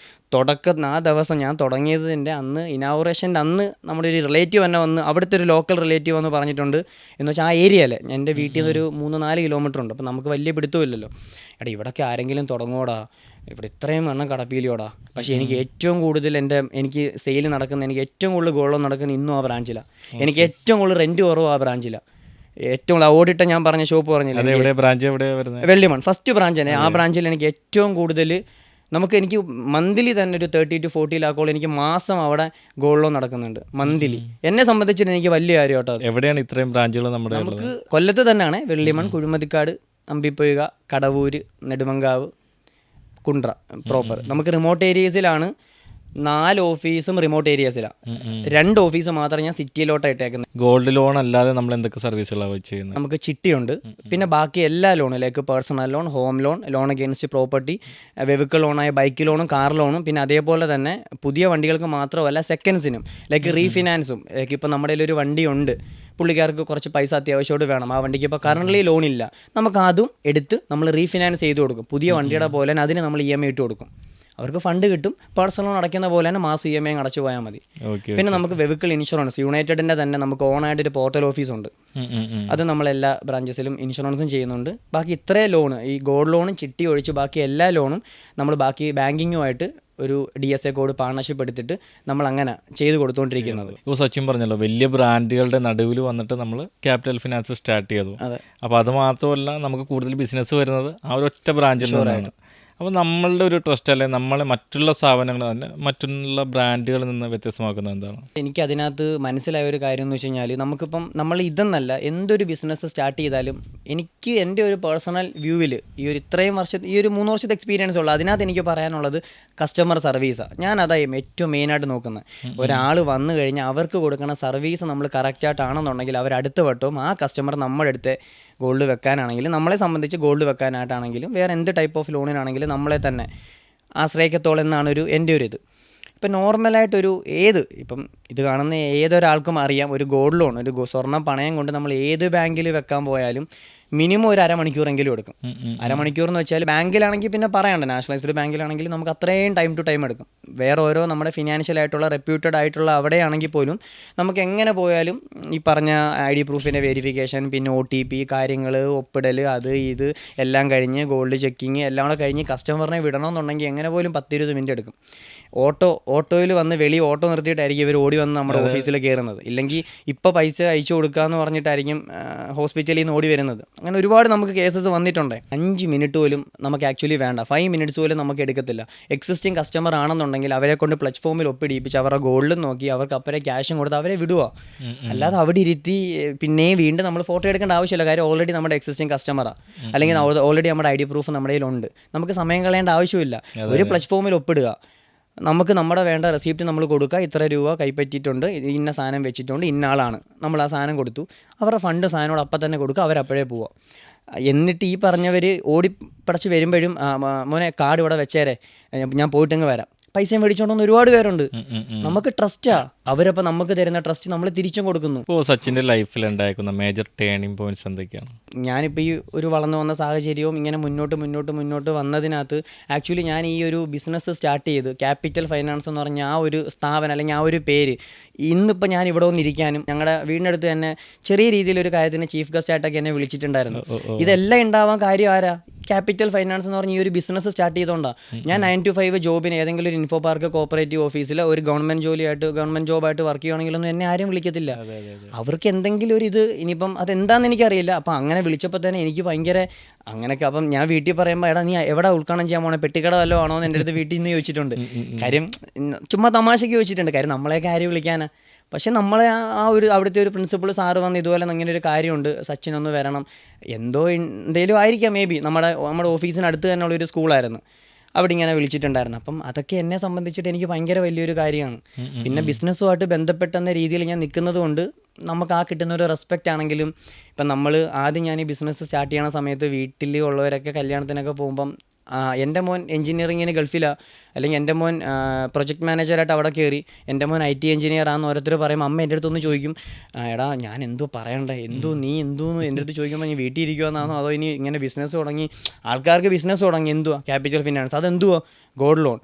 ആ ദിവസം ഞാൻ തുടങ്ങിയതിൻ്റെ അന്ന് ഇനാഗുറേഷൻ്റെ അന്ന് നമ്മുടെ ഒരു റിലേറ്റീവ് തന്നെ വന്ന്, അവിടുത്തെ ഒരു ലോക്കൽ റിലേറ്റീവ് വന്ന് പറഞ്ഞിട്ടുണ്ട്, എന്ന് വെച്ചാൽ ആ ഏരിയയിലെ എൻ്റെ വീട്ടിൽ നിന്നൊരു 3-4 കിലോമീറ്റർ ഉണ്ട്. അപ്പോൾ നമുക്ക് വലിയ പിടുത്തമില്ലല്ലോ. എടാ ഇവിടെയൊക്കെ ആരെങ്കിലും തുടങ്ങുമോടാ, ഇവിടെ ഇത്രയും എണ്ണം കടപ്പീലിയോടാ. പക്ഷേ എനിക്ക് ഏറ്റവും കൂടുതൽ എനിക്ക് സെയിൽ നടക്കുന്ന, എനിക്ക് ഏറ്റവും കൂടുതൽ ഗോളം നടക്കുന്ന ഇന്നും ആ ബ്രാഞ്ചിലാണ്. എനിക്ക് ഏറ്റവും കൂടുതൽ റെൻറ്റ് കുറവ് ആ ബ്രാഞ്ചിലാണ്. ഏറ്റവും കൂടുതൽ ഓടിട്ട ഞാൻ പറഞ്ഞ ഷോപ്പ് പറഞ്ഞില്ല, വെള്ളിമൺ ഫസ്റ്റ് ബ്രാഞ്ച് തന്നെ. ആ ബ്രാഞ്ചിൽ എനിക്ക് ഏറ്റവും കൂടുതൽ എനിക്ക് മന്ത്ലി തന്നെ ഒരു 30 to 40 ലാക്കോളം എനിക്ക് മാസം അവിടെ ഗോൾഡ് ലോൺ നടക്കുന്നുണ്ട് മന്ത്ലി. എന്നെ സംബന്ധിച്ചിട്ട് എനിക്ക് വലിയ കാര്യം കേട്ടോ. എവിടെയാണ് ഇത്രയും ബ്രാഞ്ചുകൾ? നമുക്ക് കൊല്ലത്ത് തന്നെയാണ്. വെള്ളിമൺ, കുഴിമതിക്കാട്, അമ്പിപ്പൊയ്ക, കടവൂര്, നെടുമങ്കാവ്, കുണ്ട്ര പ്രോപ്പർ. നമുക്ക് റിമോട്ട് ഏരിയസിലാണ് 4 ഓഫീസും റിമോട്ട് ഏരിയസിലാണ്. 2 ഓഫീസ് മാത്രമേ ഞാൻ സിറ്റിയിലോട്ട് ഇട്ടേക്കുന്നത്. ഗോൾഡ് ലോൺ അല്ലാതെ നമ്മൾ എന്തൊക്കെ സർവീസുകളാണ് ചെയ്യുന്നത്? നമുക്ക് ചിട്ടിയുണ്ട്, പിന്നെ ബാക്കി എല്ലാ ലോണും like personal loan, home loan, loan against property, vehicle ലോണായ ബൈക്ക് ലോണും കാർ ലോണും, പിന്നെ അതേപോലെ തന്നെ പുതിയ വണ്ടികൾക്ക് മാത്രമല്ല സെക്കൻഡ്സിനും ലൈക്ക് റീഫിനാൻസും. ലൈക്ക് ഇപ്പോൾ നമ്മുടെ ഒരു വണ്ടിയുണ്ട്, പുള്ളിക്കാർക്ക് കുറച്ച് പൈസ അത്യാവശ്യമായിട്ട് വേണം, ആ വണ്ടിക്ക് ഇപ്പോൾ കറണ്ട്ലി ലോണില്ല, നമുക്ക് അതും എടുത്ത് നമ്മൾ റീഫിനാൻസ് ചെയ്ത് കൊടുക്കും. പുതിയ വണ്ടിയുടെ പോലെ അതിന് നമ്മൾ EMI ഇട്ട് കൊടുക്കും. അവർക്ക് ഫണ്ട് കിട്ടും, പേഴ്സണൽ ലോൺ അടയ്ക്കുന്ന പോലെ തന്നെ മാസം EMI അടച്ചു പോയാൽ മതി. പിന്നെ നമുക്ക് വെഹിക്കിൾ ഇൻഷുറൻസ് യുണൈറ്റഡിൻ്റെ തന്നെ നമുക്ക് ഓണായിട്ടൊരു പോർട്ടൽ ഓഫീസുണ്ട്. അത് നമ്മളെല്ലാ ബ്രാഞ്ചസിലും ഇൻഷുറൻസും ചെയ്യുന്നുണ്ട്. ബാക്കി ഇത്രയും ലോണ്, ഈ ഗോൾഡ് ലോണും ചിട്ടി ഒഴിച്ച് ബാക്കി എല്ലാ ലോണും നമ്മൾ ബാക്കി ബാങ്കിങ്ങുമായിട്ട് ഒരു DSA കോഡ് പാർട്ണർഷിപ്പ് എടുത്തിട്ട് നമ്മൾ അങ്ങനെ ചെയ്ത് കൊടുത്തുകൊണ്ടിരിക്കുന്നത്. ഇപ്പോൾ സച്ചിൻ പറഞ്ഞല്ലോ, വലിയ ബ്രാൻഡുകളുടെ നടുവിൽ വന്നിട്ട് നമ്മൾ ക്യാപിറ്റൽ ഫിനാൻസ് സ്റ്റാർട്ട് ചെയ്തു. അപ്പോൾ അത് മാത്രമല്ല, നമുക്ക് കൂടുതൽ ബിസിനസ് വരുന്നത് ആ ഒരു ഒറ്റ ബ്രാഞ്ചിൽ നിന്നാണ്. അപ്പോൾ നമ്മളുടെ ഒരു ട്രസ്റ്റ് അല്ലെങ്കിൽ നമ്മളെ മറ്റുള്ള സ്ഥാപനങ്ങൾ തന്നെ മറ്റുള്ള ബ്രാൻഡുകളിൽ നിന്ന് വ്യത്യസ്തമാക്കുന്നത് എന്താണ്? എനിക്ക് അതിനകത്ത് മനസ്സിലായ ഒരു കാര്യം എന്ന് വെച്ച് കഴിഞ്ഞാൽ, നമുക്കിപ്പം നമ്മൾ ഇതെന്നല്ല എന്തൊരു ബിസിനസ് സ്റ്റാർട്ട് ചെയ്താലും എനിക്ക് എൻ്റെ ഒരു പേഴ്സണൽ വ്യൂവിൽ ഈ ഒരു ഇത്രയും വർഷത്തെ ഈ ഒരു 3 വർഷത്തെ എക്സ്പീരിയൻസ് ഉള്ള അതിനകത്ത് എനിക്ക് പറയാനുള്ളത് കസ്റ്റമർ സർവീസാണ്. ഞാൻ അതായും ഏറ്റവും മെയിനായിട്ട് നോക്കുന്നത്. ഒരാൾ വന്നു കഴിഞ്ഞാൽ അവർക്ക് കൊടുക്കുന്ന സർവീസ് നമ്മൾ കറക്റ്റായിട്ടാണെന്നുണ്ടെങ്കിൽ അവരടുത്ത വട്ടവും ആ കസ്റ്റമർ നമ്മുടെ അടുത്ത് ഗോൾഡ് വെക്കാനാണെങ്കിലും നമ്മളെ സംബന്ധിച്ച് ഗോൾഡ് വെക്കാനായിട്ടാണെങ്കിലും വേറെ എന്ത് ടൈപ്പ് ഓഫ് ലോണിനാണെങ്കിലും നമ്മളെ തന്നെ ആശ്രയിക്കത്തോളം എന്നാണ് എൻ്റെ ഒരു ഇത്. ഇപ്പം നോർമലായിട്ടൊരു ഇപ്പം ഇത് കാണുന്ന ഏതൊരാൾക്കും അറിയാം, ഒരു ഗോൾഡ് ലോൺ, ഒരു സ്വർണ്ണം പണയം കൊണ്ട് നമ്മൾ ഏത് ബാങ്കിൽ വെക്കാൻ പോയാലും മിനിമം ഒരു അരമണിക്കൂറെങ്കിലും എടുക്കും. അരമണിക്കൂർ എന്ന് വെച്ചാൽ ബാങ്കിലാണെങ്കിൽ പിന്നെ പറയണ്ട, നാഷണലൈസ്ഡ് ബാങ്കിലാണെങ്കിൽ നമുക്ക് അത്രയും ടൈം ടു ടൈം എടുക്കും. വേറെ ഓരോ നമ്മുടെ ഫിനാൻഷ്യൽ ആയിട്ടുള്ള റെപ്യൂട്ടഡ് ആയിട്ടുള്ള അവിടെയാണെങ്കിൽ പോലും നമുക്ക് എങ്ങനെ പോയാലും ഈ പറഞ്ഞ ID പ്രൂഫിൻ്റെ വെരിഫിക്കേഷൻ, പിന്നെ OTP കാര്യങ്ങൾ, ഒപ്പിടൽ, അത് ഇത് എല്ലാം കഴിഞ്ഞ് ഗോൾഡ് ചെക്കിങ് എല്ലാം കൂടെ കഴിഞ്ഞ് കസ്റ്റമറിനെ വിടണമെന്നുണ്ടെങ്കിൽ എങ്ങനെ പോലും 10-20 മിനിറ്റ് എടുക്കും. ഓട്ടോയിൽ വന്ന് ഓട്ടോ നിർത്തിയിട്ടായിരിക്കും ഇവർ ഓടി വന്ന് നമ്മുടെ ഓഫീസിൽ കയറുന്നത്. ഇല്ലെങ്കിൽ ഇപ്പോൾ പൈസ അയച്ചു കൊടുക്കുക എന്ന് പറഞ്ഞിട്ടായിരിക്കും ഹോസ്പിറ്റലിൽ നിന്ന് ഓടി വരുന്നത്. അങ്ങനെ ഒരുപാട് നമുക്ക് കേസസ് വന്നിട്ടുണ്ട്. 5 മിനിറ്റ് പോലും നമുക്ക് ആക്ച്വലി വേണ്ട, 5 മിനിറ്റ്സ് പോലും നമുക്ക് എടുക്കത്തില്ല. എക്സിസ്റ്റിംഗ് കസ്റ്റമർ ആണെന്നുണ്ടെങ്കിൽ അവരെ കൊണ്ട് പ്ലാറ്റ്ഫോമിൽ ഒപ്പിടിപ്പിച്ച് അവരുടെ ഗോൾഡും നോക്കി അവർക്ക് അപ്പരെ ക്യാഷും കൊടുത്ത് അവരെ വിടുക. അല്ലാതെ അവിടെ ഇരുത്തി പിന്നെയും വീണ്ടും നമ്മൾ ഫോട്ടോ എടുക്കേണ്ട ആവശ്യമില്ല. കാര്യം ഓൾറെഡി നമ്മുടെ എക്സിസ്റ്റിംഗ് കസ്റ്റമറാണ്, അല്ലെങ്കിൽ ഓൾറെഡി നമ്മുടെ ID പ്രൂഫ് നമ്മുടെ കയ്യിലുണ്ട്. നമുക്ക് സമയം കളയേണ്ട ആവശ്യമില്ല. ഒരു പ്ലാറ്റ്ഫോമിൽ ഒപ്പിടുക, നമുക്ക് നമ്മുടെ വേണ്ട റെസിപ്റ്റ് നമ്മൾ കൊടുക്കുക, ഇത്ര രൂപ കൈപ്പറ്റിയിട്ടുണ്ട്, ഇന്ന സാധനം വെച്ചിട്ടുണ്ട്, ഇന്ന ആളാണ്, നമ്മൾ ആ സാധനം കൊടുത്തു, അവരുടെ ഫണ്ട് സാധനോട് അപ്പം തന്നെ കൊടുക്കുക, അവരപ്പോഴേ പോവുക. എന്നിട്ട് ഈ പറഞ്ഞവർ ഓടിപ്പടച്ച് വരുമ്പോഴും മോനെ കാർഡ് ഇവിടെ വെച്ചേരെ, ഞാൻ പോയിട്ടങ്ങ് വരാം, പൈസയും മേടിച്ചോണ്ടെന്ന് ഒരുപാട് പേരുണ്ട്. നമുക്ക് ട്രസ്റ്റാ, അവരപ്പോൾ നമുക്ക് തരുന്ന ട്രസ്റ്റ് നമ്മൾ തിരിച്ചും കൊടുക്കുന്നു. ഇപ്പോൾ സച്ചിൻ്റെ ലൈഫിൽ ഉണ്ടായിരിക്കുന്ന മേജർ ടേണിംഗ് പോയിന്റ്സ് എന്തൊക്കെയാണ്? ഞാനിപ്പോൾ ഈ ഒരു വളർന്നു വന്ന സാഹചര്യവും ഇങ്ങനെ മുന്നോട്ട് വന്നതിനകത്ത് ആക്ച്വലി ഞാൻ ഈ ഒരു ബിസിനസ് സ്റ്റാർട്ട് ചെയ്ത് ക്യാപിറ്റൽ ഫൈനാൻസ് എന്ന് പറഞ്ഞ ആ ഒരു സ്ഥാപനം അല്ലെങ്കിൽ ആ ഒരു പേര് ഇന്നിപ്പോൾ ഞാൻ ഇവിടെ വന്നിരിക്കാനും ഞങ്ങളുടെ വീടിനടുത്ത് തന്നെ ചെറിയ രീതിയിലൊരു കാര്യത്തിന് ചീഫ് ഗസ്റ്റ് ആയിട്ടൊക്കെ എന്നെ വിളിച്ചിട്ടുണ്ടായിരുന്നു. ഇതെല്ലാം ഉണ്ടാവാൻ കാര്യം ആരാ? ക്യാപിറ്റൽ ഫൈനാൻസ് എന്ന് പറഞ്ഞ ഈ ഒരു ബിസിനസ് സ്റ്റാർട്ട് ചെയ്തുകൊണ്ടാണ്. ഞാൻ 9 to 5 ജോബിന് ഏതെങ്കിലും ഒരു ഇൻഫോ പാർക്ക് കോപ്പറേറ്റീവ് ഓഫീസിൽ ഒരു ഗവൺമെൻറ് ജോബായിട്ട് വർക്ക് ചെയ്യുകയാണെങ്കിലൊന്നും എന്നെ ആരും വിളിക്കത്തില്ല. അവർക്ക് എന്തെങ്കിലും ഒരു ഇത്, ഇനിയിപ്പം അതെന്താണെന്ന് എനിക്കറിയില്ല. അപ്പം അങ്ങനെ വിളിച്ചപ്പോൾ തന്നെ എനിക്ക് ഭയങ്കര അങ്ങനെയൊക്കെ. അപ്പം ഞാൻ വീട്ടിൽ പറയുമ്പോൾ എടാ നീ എവിടെ ഉദ്ഘാടനം ചെയ്യാൻ പോണേ, പെട്ടിക്കട വല്ലതും ആണോ എന്ന് എൻ്റെ അടുത്ത് വീട്ടിൽ നിന്ന് ചോദിച്ചിട്ടുണ്ട്. കാര്യം ചുമ്മാ തമാശയ്ക്ക് ചോദിച്ചിട്ടുണ്ട്, കാര്യം നമ്മളെയൊക്കെ ആരും വിളിക്കാനാ. പക്ഷെ നമ്മളെ അവിടുത്തെ ഒരു പ്രിൻസിപ്പൾ സാറ് വന്ന് ഇതുപോലെ ഇങ്ങനെ ഒരു കാര്യമുണ്ട്, സച്ചിൻ ഒന്ന് വരണം, എന്തെങ്കിലും ആയിരിക്കാം, മേ ബി നമ്മുടെ ഓഫീസിനടുത്ത് തന്നെയുള്ള ഒരു സ്കൂളായിരുന്നു, അവിടെ ഇങ്ങനെ വിളിച്ചിട്ടുണ്ടായിരുന്നു. അപ്പം അതൊക്കെ എന്നെ സംബന്ധിച്ചിട്ട് എനിക്ക് ഭയങ്കര വലിയൊരു കാര്യമാണ്. പിന്നെ ബിസിനസ്സുമായിട്ട് ബന്ധപ്പെട്ടെന്ന രീതിയിൽ ഞാൻ നിൽക്കുന്നത് കൊണ്ട് നമുക്ക് ആ കിട്ടുന്ന ഒരു റെസ്പെക്റ്റ് ആണെങ്കിലും, ഇപ്പം ആദ്യം ഞാൻ ഈ ബിസിനസ് സ്റ്റാർട്ട് ചെയ്യണ സമയത്ത് വീട്ടിൽ ഉള്ളവരൊക്കെ കല്യാണത്തിനൊക്കെ പോകുമ്പം എൻ്റെ മോൻ എഞ്ചിനീയറിങ്ങിന് ഗൾഫിലാണ്, അല്ലെങ്കിൽ എൻ്റെ മോൻ പ്രൊജക്ട് മാനേജറായിട്ട് അവിടെ കയറി, എൻ്റെ മോൻ IT എഞ്ചിനീയർ ആണെന്ന് ഓരോരുത്തർ പറയുമ്പോൾ അമ്മ എൻ്റെ അടുത്തൊന്ന് ചോദിക്കും, എടാ ഞാൻ എന്തോ പറയണ്ടേ, നീ എൻ്റെ അടുത്ത് ചോദിക്കുമ്പോൾ ഞാൻ വീട്ടിൽ ഇരിക്കുമെന്നാണോ, അതോ ഇനി ഇങ്ങനെ ബിസിനസ് തുടങ്ങി, ആൾക്കാർക്ക് ബിസിനസ് തുടങ്ങി, എന്തുവാ ക്യാപിറ്റൽ ഫിനാൻസ്, അതെന്തുവാ ഗോൾഡ് ലോൺ,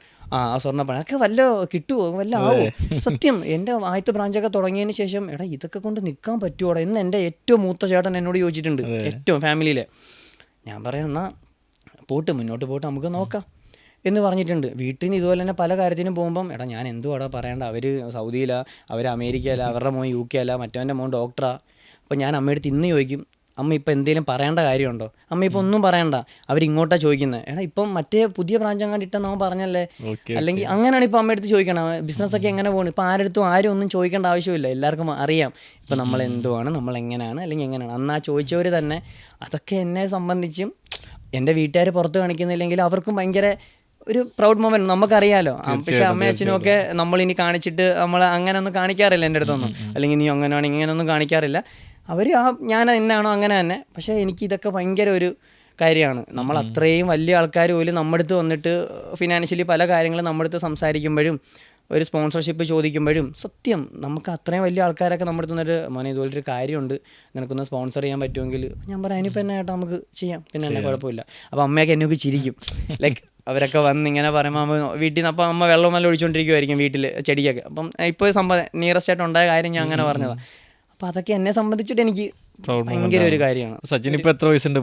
സ്വർണ്ണപ്പണ ഒക്കെ വല്ല കിട്ടുമോ, വല്ല ആവോ? സത്യം എൻ്റെ ആദ്യത്തെ ബ്രാഞ്ചൊക്കെ തുടങ്ങിയതിന് ശേഷം എടാ ഇതൊക്കെ കൊണ്ട് നിൽക്കാൻ പറ്റുമോടാ എന്ന് എൻ്റെ ഏറ്റവും മൂത്ത ചേട്ടൻ എന്നോട് ചോദിച്ചിട്ടുണ്ട്, ഏറ്റവും ഫാമിലിയിലെ. ഞാൻ പറയാം എന്നാൽ മുന്നോട്ട് പോയിട്ട് നമുക്ക് നോക്കാം എന്ന് പറഞ്ഞിട്ടുണ്ട്. വീട്ടിൽ നിന്ന് ഇതുപോലെ തന്നെ പല കാര്യത്തിനും പോകുമ്പം എടാ ഞാൻ എന്തുവാടാ പറയണ്ട, അവർ സൗദിയിലാണ്, അവർ അമേരിക്കയിലാണ്, അവരുടെ മോൻ UK അല്ല, മറ്റവൻ്റെ മോൻ ഡോക്ടറാണ്. അപ്പോൾ ഞാൻ അമ്മയുടെ ഇന്ന് ചോദിക്കും, അമ്മ ഇപ്പം എന്തെങ്കിലും പറയേണ്ട കാര്യമുണ്ടോ? അമ്മ ഇപ്പം ഒന്നും പറയണ്ട, അവരിങ്ങോട്ടാണ് ചോദിക്കുന്നത്. എടാ ഇപ്പം മറ്റേ പുതിയ ബ്രാഞ്ച് അങ്ങാണ്ട് ഇട്ടെന്ന് അവൻ പറഞ്ഞല്ലേ, അല്ലെങ്കിൽ അങ്ങനെയാണ് ഇപ്പം അമ്മ അടുത്ത് ചോദിക്കണം, ബിസിനസ്സൊക്കെ എങ്ങനെ പോകുന്നു. ഇപ്പം ആരെടുത്തും ആരും ഒന്നും ചോദിക്കേണ്ട ആവശ്യമില്ല, എല്ലാവർക്കും അറിയാം ഇപ്പം നമ്മൾ എന്തുവാണ്, നമ്മൾ എങ്ങനെയാണ്, അല്ലെങ്കിൽ എങ്ങനെയാണ്. അന്ന് ആ ചോദിച്ചവർ തന്നെ അതൊക്കെ എന്നെ സംബന്ധിച്ചും എൻ്റെ വീട്ടുകാർ പുറത്ത് കാണിക്കുന്നില്ലെങ്കിൽ അവർക്കും ഭയങ്കര ഒരു പ്രൗഡ് മൊമെന്റ്, നമുക്കറിയാലോ. പക്ഷെ അമ്മയും അച്ഛനും ഒക്കെ നമ്മളിനി കാണിച്ചിട്ട് നമ്മൾ അങ്ങനെ ഒന്നും കാണിക്കാറില്ല എൻ്റെ അടുത്തൊന്നും, അല്ലെങ്കിൽ നീ അങ്ങനെയാണ് ഇങ്ങനെയൊന്നും കാണിക്കാറില്ല. അവർ ഞാൻ എന്നാണോ അങ്ങനെ തന്നെ. പക്ഷേ എനിക്ക് ഇതൊക്കെ ഭയങ്കര ഒരു കാര്യമാണ്. നമ്മൾ അത്രയും വലിയ ആൾക്കാർ പോലും നമ്മുടെ അടുത്ത് വന്നിട്ട് ഫിനാൻഷ്യലി പല കാര്യങ്ങളും നമ്മുടെ അടുത്ത് സംസാരിക്കുമ്പോഴും ഒരു സ്പോൺസർഷിപ്പ് ചോദിക്കുമ്പോഴും സത്യം നമുക്ക് അത്രയും വലിയ ആൾക്കാരൊക്കെ നമ്മുടെ അടുത്തുനിന്നൊരു മോനെ ഇതുപോലൊരു കാര്യമുണ്ട്, നിനക്കൊന്ന് സ്പോൺസർ ചെയ്യാൻ പറ്റുമെങ്കിൽ ഞാൻ പറയാം അതിനിപ്പോൾ എന്നെ ഏട്ടാ നമുക്ക് ചെയ്യാം, പിന്നെ എന്നെ കുഴപ്പമില്ല. അപ്പോൾ അമ്മയൊക്കെ എന്നൊക്കെ ചിരിക്കും. ലൈക്ക് അവരൊക്കെ വന്ന് ഇങ്ങനെ പറയുമ്പോൾ അമ്മ വീട്ടിൽ നിന്ന് അപ്പം അമ്മ വെള്ളം ഒഴിച്ചുകൊണ്ടിരിക്കുമായിരിക്കും വീട്ടിൽ ചെടിക്കൊക്കെ. അപ്പം ഇപ്പോൾ സംഭവം നിയറസ്റ്റ് ആയിട്ട് ഉണ്ടായ കാര്യം ഞാൻ അങ്ങനെ പറഞ്ഞതാണ്. അപ്പോൾ അതൊക്കെ എന്നെ സംബന്ധിച്ചിട്ട് എനിക്ക് ഭയങ്കര ഒരു കാര്യമാണ്. സച്ചിൻ ഇപ്പോൾ എത്ര വയസ്സുണ്ട്?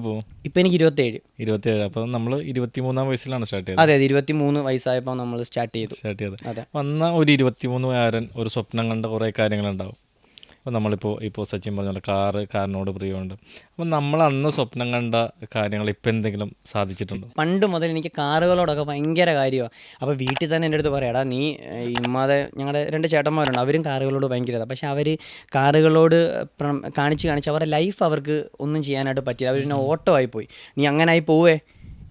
ഇപ്പോൾ എനിക്ക് 27. അപ്പം നമ്മൾ 23-ാം വയസ്സിലാണ് സ്റ്റാർട്ട് ചെയ്തത്. അതെ 23 വയസ്സായപ്പോൾ നമ്മൾ സ്റ്റാർട്ട് ചെയ്തു. അതെ, വന്ന ഒരു 23-കാരൻ ഒരു സ്വപ്നം കണ്ട കുറേ കാര്യങ്ങളുണ്ടാവും. അപ്പോൾ നമ്മളിപ്പോൾ സച്ചിൻ പറഞ്ഞ കാറിനോട് പ്രിയമുണ്ട്. അപ്പോൾ നമ്മൾ അന്ന് സ്വപ്നം കണ്ട കാര്യങ്ങൾ ഇപ്പം എന്തെങ്കിലും സാധിച്ചിട്ടുണ്ടോ? പണ്ട് മുതൽ എനിക്ക് കാറുകളോടൊക്കെ ഭയങ്കര കാര്യമാണ്. അപ്പോൾ വീട്ടിൽ തന്നെ എൻ്റെ അടുത്ത് പറയാടാ, നീ ഇമ്മാതെ ഞങ്ങളുടെ 2 ചേട്ടന്മാരുണ്ട്, അവരും കാറുകളോട് ഭയങ്കര, പക്ഷെ അവർ കാറുകളോട് കാണിച്ച് അവരുടെ ലൈഫ് അവർക്ക് ഒന്നും ചെയ്യാനായിട്ട് പറ്റില്ല. അവർ പിന്നെ ഓട്ടോ ആയിപ്പോയി, നീ അങ്ങനെ ആയി പോവേ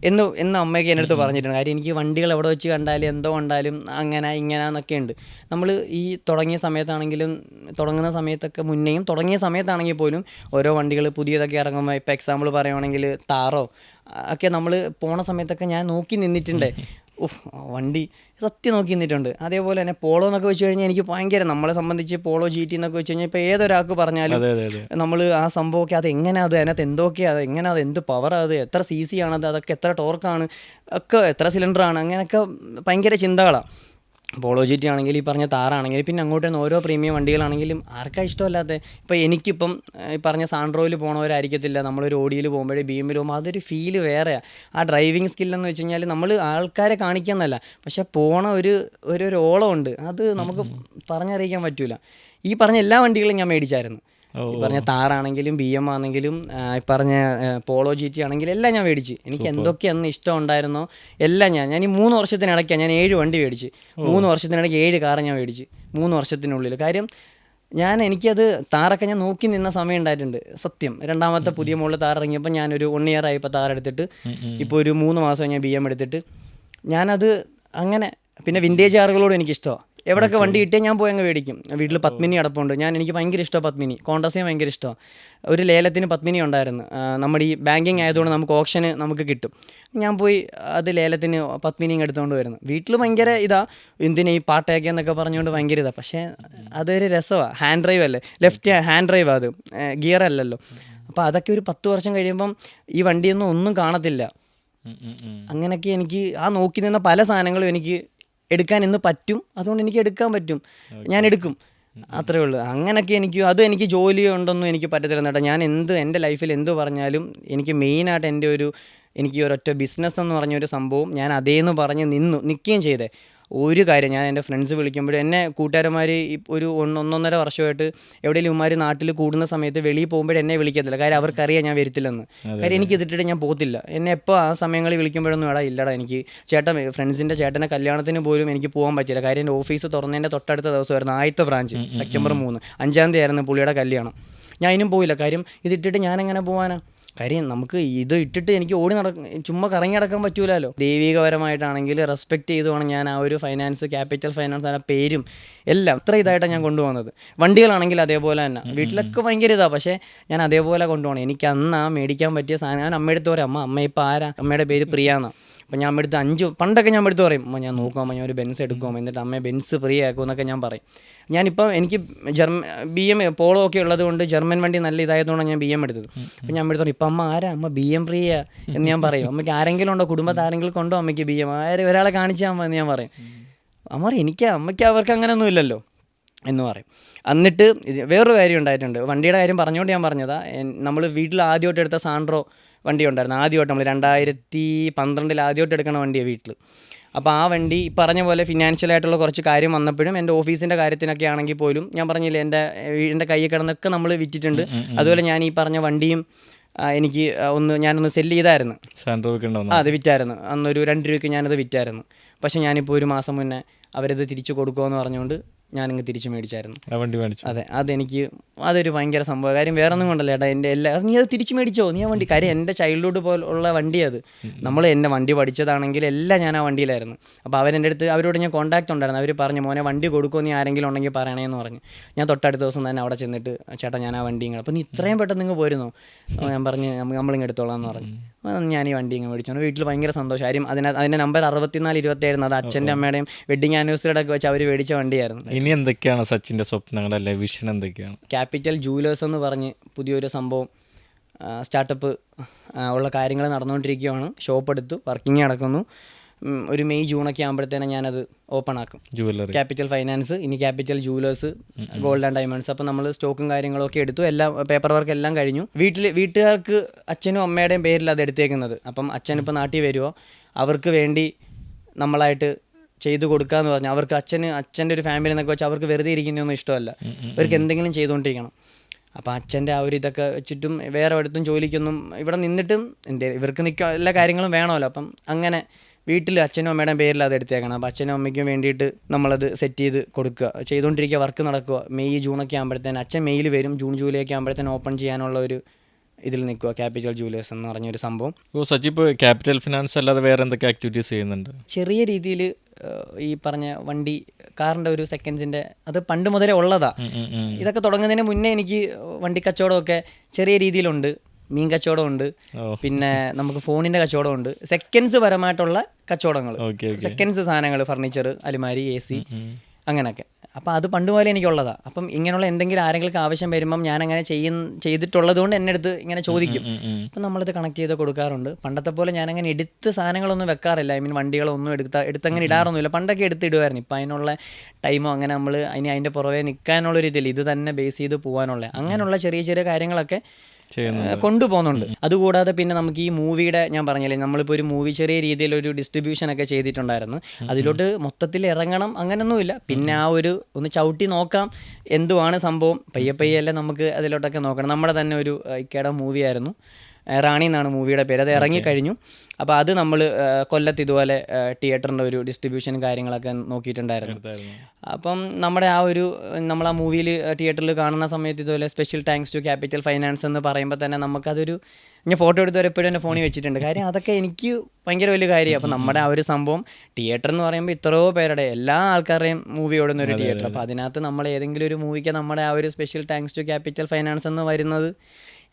എന്ന് അമ്മയൊക്കെ എൻ്റെ അടുത്ത് പറഞ്ഞിട്ടുണ്ട്. കാര്യം എനിക്ക് വണ്ടികൾ എവിടെ വെച്ച് കണ്ടാലും എന്തോ കണ്ടാലും അങ്ങനെ ഇങ്ങനെന്നൊക്കെ ഉണ്ട്. നമ്മൾ ഈ തുടങ്ങിയ സമയത്താണെങ്കിലും തുടങ്ങുന്ന സമയത്തൊക്കെ മുന്നേയും തുടങ്ങിയ സമയത്താണെങ്കിൽ പോലും ഓരോ വണ്ടികൾ പുതിയതൊക്കെ ഇറങ്ങുമ്പോൾ ഇപ്പോൾ എക്സാമ്പിൾ പറയുവാണെങ്കിൽ താറോ ഒക്കെ നമ്മൾ പോണ സമയത്തൊക്കെ ഞാൻ നോക്കി നിന്നിട്ടുണ്ട്. വണ്ടി സത്യം നോക്കി നിന്നിട്ടുണ്ട്. അതേപോലെ തന്നെ പോളോ എന്നൊക്കെ വെച്ച് കഴിഞ്ഞാൽ എനിക്ക് ഭയങ്കര, നമ്മളെ സംബന്ധിച്ച് പോളോ GT എന്നൊക്കെ വെച്ച് കഴിഞ്ഞാൽ ഇപ്പോൾ ഏതൊരാൾക്ക് പറഞ്ഞാലും നമ്മൾ ആ സംഭവമൊക്കെ അത് എങ്ങനെയാണ്, അതിനകത്ത് എന്തൊക്കെയാണ്, എങ്ങനെ അത് എന്ത് പവറാണ്, എത്ര CC ആണത്, അതൊക്കെ എത്ര ടോർക്കാണ്, ഒക്കെ എത്ര സിലിണ്ടറാണ്, അങ്ങനെയൊക്കെ ഭയങ്കര ചിന്തകളാണ്. പോളോ GT ആണെങ്കിൽ ഈ പറഞ്ഞ താറാണെങ്കിൽ പിന്നെ അങ്ങോട്ട് തന്നെ ഓരോ പ്രീമിയം വണ്ടികളാണെങ്കിലും ആർക്കാ ഇഷ്ടമല്ലാത്ത. ഇപ്പോൾ എനിക്കിപ്പം ഈ പറഞ്ഞ സാൻഡ്രോയിൽ പോകണവരായിരിക്കത്തില്ല, നമ്മളൊരു ഓഡിയിൽ പോകുമ്പോഴേ BM പോകുമ്പോൾ അതൊരു ഫീല് വേറെയാണ്. ആ ഡ്രൈവിംഗ് സ്കില്ലെന്ന് വെച്ച് കഴിഞ്ഞാൽ നമ്മൾ ആൾക്കാരെ കാണിക്കാമെന്നല്ല, പക്ഷെ പോണ ഒരു ഓളമുണ്ട്, അത് നമുക്ക് പറഞ്ഞറിയിക്കാൻ പറ്റില്ല. ഈ പറഞ്ഞ എല്ലാ വണ്ടികളും ഞാൻ മേടിച്ചായിരുന്നു. ഈ പറഞ്ഞ താറാണെങ്കിലും BM ആണെങ്കിലും ഈ പറഞ്ഞ പോളോ GT ആണെങ്കിലും എല്ലാം ഞാൻ മേടിച്ച്. എനിക്ക് എന്തൊക്കെ അന്ന് ഇഷ്ടം ഉണ്ടായിരുന്നോ എല്ലാം ഞാൻ ഈ 3 വർഷത്തിനിടയ്ക്കാണ് ഞാൻ 7 വണ്ടി മേടിച്ച്. 3 വർഷത്തിനിടയ്ക്ക് 7 കാറ് ഞാൻ മേടിച്ച് 3 വർഷത്തിനുള്ളിൽ. കാര്യം എനിക്കത് താറൊക്കെ ഞാൻ നോക്കി നിന്ന സമയം ഉണ്ടായിട്ടുണ്ട് സത്യം. രണ്ടാമത്തെ പുതിയ മുകളിൽ താറ് ഇറങ്ങിയപ്പോൾ ഞാനൊരു 1 ഇയർ ആയപ്പോൾ താറെടുത്തിട്ട് ഇപ്പോൾ ഒരു 3 മാസം ഞാൻ BM എടുത്തിട്ട് ഞാനത് അങ്ങനെ. പിന്നെ വിൻറ്റേജ് കാറുകളോട് എനിക്കിഷ്ടമാണ്. എവിടെയൊക്കെ വണ്ടി കിട്ടിയാൽ ഞാൻ പോയി അങ്ങ് മേടിക്കും. വീട്ടിൽ പത്മിനി അടപ്പുണ്ട്, എനിക്ക് ഭയങ്കര ഇഷ്ടമാണ് പത്മിനി. കോണ്ടസിയെ ഭയങ്കര ഇഷ്ടമാണ്. ഒരു ലേലത്തിന് പത്മിനി ഉണ്ടായിരുന്നു. നമ്മുടെ ഈ ബാങ്കിങ് ആയതുകൊണ്ട് നമുക്ക് ഓപ്ഷന് നമുക്ക് കിട്ടും. ഞാൻ പോയി അത് ലേലത്തിന് പത്മിനിയും എടുത്തുകൊണ്ട് വരുന്നു. വീട്ടിൽ ഭയങ്കര എന്തിനാ ഈ പാട്ടയൊക്കെ എന്നൊക്കെ പറഞ്ഞുകൊണ്ട് ഭയങ്കര പക്ഷേ അതൊരു രസമാണ്. ഹാൻഡ് ഡ്രൈവ് അല്ലേ, ലെഫ്റ്റ് ഹാൻഡ് ഡ്രൈവ്, അത് ഗിയർ അല്ലല്ലോ. അപ്പോൾ അതൊക്കെ ഒരു 10 വർഷം കഴിയുമ്പം ഈ വണ്ടിയൊന്നും ഒന്നും കാണത്തില്ല. അങ്ങനെയൊക്കെ എനിക്ക് ആ നോക്കി നിന്ന പല സാധനങ്ങളും എനിക്ക് എടുക്കാൻ ഇന്ന് പറ്റും. അതുകൊണ്ട് എനിക്ക് എടുക്കാൻ പറ്റും, ഞാൻ എടുക്കും, അത്രേ ഉള്ളൂ. അങ്ങനെയൊക്കെ എനിക്ക് ജോലി ഉണ്ടൊന്നും എനിക്ക് പറ്റത്തില്ല കേട്ടോ. ഞാൻ എൻ്റെ ലൈഫിൽ എന്ത് പറഞ്ഞാലും എനിക്ക് മെയിനായിട്ട് എനിക്ക് ഒരൊറ്റ ബിസിനസ് എന്ന് പറഞ്ഞൊരു സംഭവം ഞാൻ അതേന്ന് പറഞ്ഞ് നിൽക്കുകയും ചെയ്തേ. ഒരു കാര്യം ഞാൻ എൻ്റെ ഫ്രണ്ട്സ് വിളിക്കുമ്പോഴും എന്നെ കൂട്ടുകാരന്മാർ ഒരു 1.5 വർഷമായിട്ട് എവിടെയെങ്കിലും ഉമ്മാർ നാട്ടിൽ കൂടുന്ന സമയത്ത് വെളിയിൽ പോകുമ്പോഴും എന്നെ വിളിക്കത്തില്ല. കാര്യം അവർക്കറിയാം ഞാൻ വരത്തില്ലെന്ന്. കാര്യം എനിക്ക് ഇതിട്ടിട്ട് ഞാൻ പോകത്തില്ല. എന്നെ എപ്പോൾ ആ സമയങ്ങളിൽ വിളിക്കുമ്പോഴൊന്നും ഇല്ലടാ എനിക്ക് ഫ്രണ്ട്സിൻ്റെ ചേട്ടൻ്റെ കല്യാണത്തിന് പോലും എനിക്ക് പോകാൻ പറ്റില്ല. കാര്യം എൻ്റെ ഓഫീസ് തുറന്നതിൻ്റെ തൊട്ടടുത്ത ദിവസമായിരുന്നു ആദ്യത്തെ ബ്രാഞ്ച്, സെപ്റ്റംബർ 3, 5-ാം തീയതി ആയിരുന്നു പുള്ളിയുടെ കല്യാണം. ഞാൻ ഇതിനും പോയില്ല. കാര്യം ഇതിട്ടിട്ട് ഞാനെങ്ങനെ പോകാനാ? കാര്യം നമുക്ക് ഇത് ഇട്ടിട്ട് എനിക്ക് ചുമ്മാ കറങ്ങി നടക്കാൻ പറ്റൂലല്ലോ. ദൈവികപരമായിട്ടാണെങ്കിൽ റെസ്പെക്റ്റ് ചെയ്തുമാണ് ഞാൻ ആ ഒരു ക്യാപിറ്റൽ ഫൈനാൻസ് ആ പേരും എല്ലാം അത്ര ഇതായിട്ടാണ് ഞാൻ കൊണ്ടുപോകുന്നത്. വണ്ടികളാണെങ്കിൽ അതേപോലെ തന്നെ, വീട്ടിലൊക്കെ ഭയങ്കര പക്ഷേ ഞാൻ അതേപോലെ കൊണ്ടുപോകണം. എനിക്ക് അന്ന് മേടിക്കാൻ പറ്റിയ സാധനം ഞാൻ അമ്മയെടുത്ത് പറയും, അമ്മ ഇപ്പോൾ ആരാ? അമ്മയുടെ പേര് പ്രിയാന്നാണ്. അപ്പം ഞാൻ അമ്മയെടുത്ത് പണ്ടൊക്കെ ഞാൻ എടുത്ത് പറയും, അമ്മ ഞാൻ നോക്കാം, ഞാൻ ഒരു ബെൻസ് എടുക്കും, എന്നിട്ട് അമ്മയെ ബെൻസ് ഫ്രീ ആക്കും എന്നൊക്കെ ഞാൻ പറയും. ഞാനിപ്പം എനിക്ക് BM പോളോ ഒക്കെ ഉള്ളത് കൊണ്ട് ജർമ്മൻ വണ്ടി നല്ല ഇതായതുകൊണ്ടാണ് ഞാൻ BM എടുത്തത്. അപ്പം ഞാൻ എടുത്തു ഇപ്പം അമ്മ ആരാ? അമ്മ BM ഫ്രീയാ എന്ന് ഞാൻ പറയും. അമ്മയ്ക്ക് ആരെങ്കിലും ഉണ്ടോ, കുടുംബത്തിൽ ആരെങ്കിലും കൊണ്ടോ അമ്മയ്ക്ക് BM? ഒരാളെ കാണിച്ചാൽ അമ്മ എന്ന് ഞാൻ പറയും. അമ്മ പറയും അമ്മയ്ക്ക് അവർക്ക് അങ്ങനെയൊന്നും ഇല്ലല്ലോ എന്ന് പറയും. എന്നിട്ട് വേറൊരു കാര്യം ഉണ്ടായിട്ടുണ്ട്. വണ്ടിയുടെ കാര്യം പറഞ്ഞുകൊണ്ട് ഞാൻ പറഞ്ഞതാ. നമ്മൾ വീട്ടിൽ ആദ്യമായിട്ട് എടുത്ത സാൻഡ്രോ വണ്ടി ഉണ്ടായിരുന്നു. ആദ്യമായിട്ട് നമ്മൾ 2012 ആദ്യമായിട്ട് എടുക്കണ വണ്ടിയാണ് വീട്ടിൽ. അപ്പോൾ ആ വണ്ടി പറഞ്ഞ പോലെ ഫിനാൻഷ്യലായിട്ടുള്ള കുറച്ച് കാര്യം വന്നപ്പോഴും എൻ്റെ ഓഫീസിൻ്റെ കാര്യത്തിനൊക്കെ ആണെങ്കിൽ പോലും ഞാൻ പറഞ്ഞില്ലേ എൻ്റെ കയ്യിൽ കിടന്നൊക്കെ നമ്മൾ വിറ്റിട്ടുണ്ട്. അതുപോലെ ഞാൻ ഈ പറഞ്ഞ വണ്ടിയും എനിക്ക് ഞാനൊന്ന് സെല്ല് ചെയ്തായിരുന്നു. അത് വിറ്റായിരുന്നു. അന്നൊരു 2 രൂപയ്ക്ക് ഞാനത് വിറ്റായിരുന്നു. പക്ഷേ ഞാനിപ്പോൾ ഒരു മാസം മുന്നേ അവരത് തിരിച്ചു കൊടുക്കുമെന്ന് പറഞ്ഞുകൊണ്ട് ഞാനിങ്ങ് തിരിച്ച് മേടിച്ചായിരുന്നു. ആ വണ്ടി മേടിച്ചു. അതെ, അതൊരു ഭയങ്കര സംഭവം. കാര്യം വേറെ ഒന്നും കൊണ്ടല്ല ചേട്ടാ, എൻ്റെ നീ അത് തിരിച്ച് മേടിച്ചോ, നീ ആ വണ്ടി. കാര്യം എൻ്റെ ചൈൽഡ്ഹുഡ് പോലുള്ള വണ്ടി അത്. എൻ്റെ വണ്ടി പഠിച്ചതാണെങ്കിൽ എല്ലാം ഞാൻ ആ വണ്ടിയിലായിരുന്നു. അപ്പോൾ അവരുടെ അടുത്ത് അവരോട് ഞാൻ കോൺടാക്ട് ഉണ്ടായിരുന്നു. അവർ പറഞ്ഞു, മോനെ വണ്ടി കൊടുക്കുമോ, നീ ആരെങ്കിലും ഉണ്ടെങ്കിൽ പറയണേന്ന് പറഞ്ഞു. ഞാൻ തൊട്ടടുത്ത ദിവസം തന്നെ അവിടെ ചെന്നിട്ട്, ചേട്ടാ ഞാൻ ആ വണ്ടി ഇങ്ങനെ, അപ്പോൾ നീ ഇത്രയും പെട്ടെന്ന് നിങ്ങൾ പോരുന്നോ, ഞാൻ പറഞ്ഞു നമ്മളിങ്ങ് എടുത്തോളാം എന്ന് പറഞ്ഞു. ഞാൻ ഈ വണ്ടി ഇങ്ങനെ മേടിച്ചു. വീട്ടിൽ ഭയങ്കര സന്തോഷം. കാര്യം അതിൻ്റെ നമ്പർ 6427, അത് അച്ഛൻ്റെ അമ്മയുടെയും വെഡിങ് ആനിവേഴ്സറിയുടെ ഒക്കെ വെച്ച് അവർ മേടിച്ച വണ്ടിയായിരുന്നു. ഇനി എന്തൊക്കെയാണ് സച്ചിൻ്റെ സ്വപ്നങ്ങൾ, അല്ലെ വിഷൻ എന്തൊക്കെയാണ്? ക്യാപിറ്റൽ ജൂലേഴ്സ് എന്ന് പറഞ്ഞ് പുതിയൊരു സംഭവം സ്റ്റാർട്ടപ്പ് ഉള്ള കാര്യങ്ങൾ നടന്നുകൊണ്ടിരിക്കുകയാണ്. ഷോപ്പ് എടുത്തു, വർക്കിംഗ് നടക്കുന്നു. ഒരു മെയ് ജൂണൊക്കെ ആകുമ്പോഴത്തേനും ഞാനത് ഓപ്പൺ ആക്കും. ജുവല്ലറി, ക്യാപിറ്റൽ ഫൈനാൻസ്, ഇനി capital jewellers, gold and diamonds. അപ്പോൾ നമ്മൾ സ്റ്റോക്കും കാര്യങ്ങളൊക്കെ എടുത്തു, എല്ലാം പേപ്പർ വർക്ക് എല്ലാം കഴിഞ്ഞു. വീട്ടുകാർക്ക് അച്ഛനും അമ്മയുടെയും പേരിൽ അത് എടുത്തേക്കുന്നത്. അപ്പം അച്ഛനിപ്പോൾ നാട്ടിൽ വരുമോ, അവർക്ക് വേണ്ടി നമ്മളായിട്ട് ചെയ്തു കൊടുക്കാന്ന് പറഞ്ഞാൽ, അവർക്ക് അച്ഛൻ്റെ ഒരു ഫാമിലി എന്നൊക്കെ വെച്ചാൽ അവർക്ക് വെറുതെ ഇരിക്കുന്നതൊന്നും ഇഷ്ടമല്ല, അവർക്ക് എന്തെങ്കിലും ചെയ്തുകൊണ്ടിരിക്കണം. അപ്പോൾ അച്ഛൻ്റെ ആ ഒരു ഇതൊക്കെ വെച്ചിട്ടും വേറെ അടുത്തും ജോലിക്കൊന്നും ഇവിടെ നിന്നിട്ടും ഇവർക്ക് നിൽക്കാൻ എല്ലാ കാര്യങ്ങളും വേണമല്ലോ. അപ്പം അങ്ങനെ വീട്ടിൽ അച്ഛനും അമ്മയുടെയും പേരിൽ അത് എടുത്തേക്കണം. അപ്പോൾ അച്ഛനും അമ്മയ്ക്കും വേണ്ടിയിട്ട് നമ്മളത് സെറ്റ് ചെയ്ത് കൊടുക്കുക, ചെയ്തുകൊണ്ടിരിക്കുക, വർക്ക് നടക്കുക. മെയ് ജൂണൊക്കെ ആകുമ്പോഴത്തേന് അച്ഛൻ മെയ്യിൽ വരും, ജൂൺ ജൂലൈ ഒക്കെ ആകുമ്പോഴത്തേന് ഓപ്പൺ ചെയ്യാനുള്ള ഒരു ഇതിൽ നിൽക്കുക, ക്യാപിറ്റൽ ജൂലേഴ്സ് എന്ന് പറഞ്ഞൊരു സംഭവം. സച്ചി ഇപ്പോൾ ക്യാപിറ്റൽ ഫിനാൻസ് അല്ലാതെ വേറെ എന്തൊക്കെ ആക്ടിവിറ്റീസ് ചെയ്യുന്നുണ്ട്? ചെറിയ രീതിയിൽ ഈ പറഞ്ഞ കാറിൻ്റെ ഒരു സെക്കൻഡ്സിൻ്റെ അത് പണ്ട് മുതലേ ഉള്ളതാ. ഇതൊക്കെ തുടങ്ങുന്നതിന് മുന്നേ എനിക്ക് വണ്ടി കച്ചവടമൊക്കെ ചെറിയ രീതിയിലുണ്ട്. മീൻ കച്ചവടമുണ്ട്, പിന്നെ നമുക്ക് ഫോണിൻ്റെ കച്ചവടമുണ്ട്. സെക്കൻഡ്സ് പരമായിട്ടുള്ള കച്ചവടങ്ങൾ, സെക്കൻഡ്സ് സാധനങ്ങൾ, ഫർണിച്ചർ, അലുമാരി, AC, അങ്ങനെയൊക്കെ. അപ്പോൾ അത് പണ്ട് പോലെ എനിക്കുള്ളതാണ്. അപ്പം ഇങ്ങനെയുള്ള എന്തെങ്കിലും ആരെങ്കിലും ആവശ്യം വരുമ്പം ഞാനങ്ങനെ ചെയ്തിട്ടുള്ളത് കൊണ്ട് എൻ്റെ അടുത്ത് ഇങ്ങനെ ചോദിക്കും. അപ്പം നമ്മളിത് കണക്ട് ചെയ്ത് കൊടുക്കാറുണ്ട്. പണ്ടത്തെ പോലെ ഞാനങ്ങനെ എടുത്ത് സാധനങ്ങളൊന്നും വെക്കാറില്ല. വണ്ടികളൊന്നും എടുത്തങ്ങനെ ഇടാറൊന്നുമില്ല. പണ്ടൊക്കെ എടുത്തിടുമായിരുന്നു. ഇപ്പം അതിനുള്ള ടൈമോ അങ്ങനെ നമ്മൾ അതിൻ്റെ പുറകെ നിൽക്കാനുള്ളൊരു ഇതില്ല, ഇത് തന്നെ ബേസ് ചെയ്ത് പോകാനുള്ള അങ്ങനെയുള്ള ചെറിയ ചെറിയ കാര്യങ്ങളൊക്കെ കൊണ്ടുപോകുന്നുണ്ട്. അതുകൂടാതെ പിന്നെ നമുക്ക് ഈ മൂവിയുടെ, ഞാൻ പറഞ്ഞില്ലേ, നമ്മളിപ്പോൾ ഒരു മൂവി ചെറിയ രീതിയിലൊരു ഡിസ്ട്രിബ്യൂഷനൊക്കെ ചെയ്തിട്ടുണ്ടായിരുന്നു. അതിലോട്ട് മൊത്തത്തിൽ ഇറങ്ങണം അങ്ങനെയൊന്നുമില്ല. പിന്നെ ഒന്ന് ചവിട്ടി നോക്കാം എന്തുവാണ് സംഭവം, പയ്യെ പയ്യല്ലേ നമുക്ക് അതിലോട്ടൊക്കെ നോക്കണം. നമ്മുടെ തന്നെ ഒരു ഇക്കയുടെ മൂവിയായിരുന്നു, റാണി എന്നാണ് മൂവിയുടെ പേര്. അത് ഇറങ്ങിക്കഴിഞ്ഞു. അപ്പോൾ അത് നമ്മൾ കൊല്ലത്ത് ഇതുപോലെ തിയേറ്ററിൻ്റെ ഒരു ഡിസ്ട്രിബ്യൂഷനും കാര്യങ്ങളൊക്കെ നോക്കിയിട്ടുണ്ടായിരുന്നു. അപ്പം നമ്മൾ ആ മൂവിയിൽ തിയേറ്ററിൽ കാണുന്ന സമയത്ത് ഇതുപോലെ special thanks to Capital Finance എന്ന് പറയുമ്പോൾ തന്നെ ഞാൻ ഫോട്ടോ എടുത്ത് വരെപ്പോഴും എൻ്റെ ഫോണിൽ വെച്ചിട്ടുണ്ട്. കാര്യം അതൊക്കെ എനിക്ക് ഭയങ്കര വലിയ കാര്യമാണ്. അപ്പോൾ നമ്മുടെ ആ ഒരു സംഭവം, തിയേറ്റർ എന്ന് പറയുമ്പോൾ ഇത്രയോ പേരുടെ എല്ലാ ആൾക്കാരുടെയും മൂവി ഓടുന്ന ഒരു തിയേറ്റർ. അപ്പോൾ അതിനകത്ത് നമ്മൾ ഏതെങ്കിലും ഒരു മൂവിക്ക് നമ്മുടെ ആ ഒരു special thanks to Capital Finance എന്ന് വരുന്നത്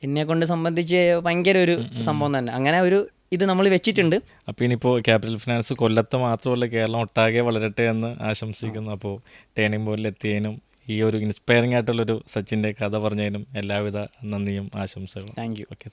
എന്നെക്കൊണ്ട് സംബന്ധിച്ച് ഭയങ്കര ഒരു സംഭവം തന്നെ. അങ്ങനെ ഇത് നമ്മൾ വെച്ചിട്ടുണ്ട്. അപ്പോൾ ഇനിയിപ്പോൾ ക്യാപിറ്റൽ ഫിനാൻസ് കൊല്ലത്ത് മാത്രമല്ല കേരളം ഒട്ടാകെ വളരട്ടെ എന്ന് ആശംസിക്കുന്നു. അപ്പോൾ ടേണിംഗ് പോയിന്റിൽ എത്തിയതിനും ഈ ഒരു ഇൻസ്പയറിംഗ് ആയിട്ടുള്ളൊരു സച്ചിൻ്റെ കഥ പറഞ്ഞതിനും എല്ലാവിധ നന്ദിയും ആശംസകളും. Thank you. ഓക്കെ.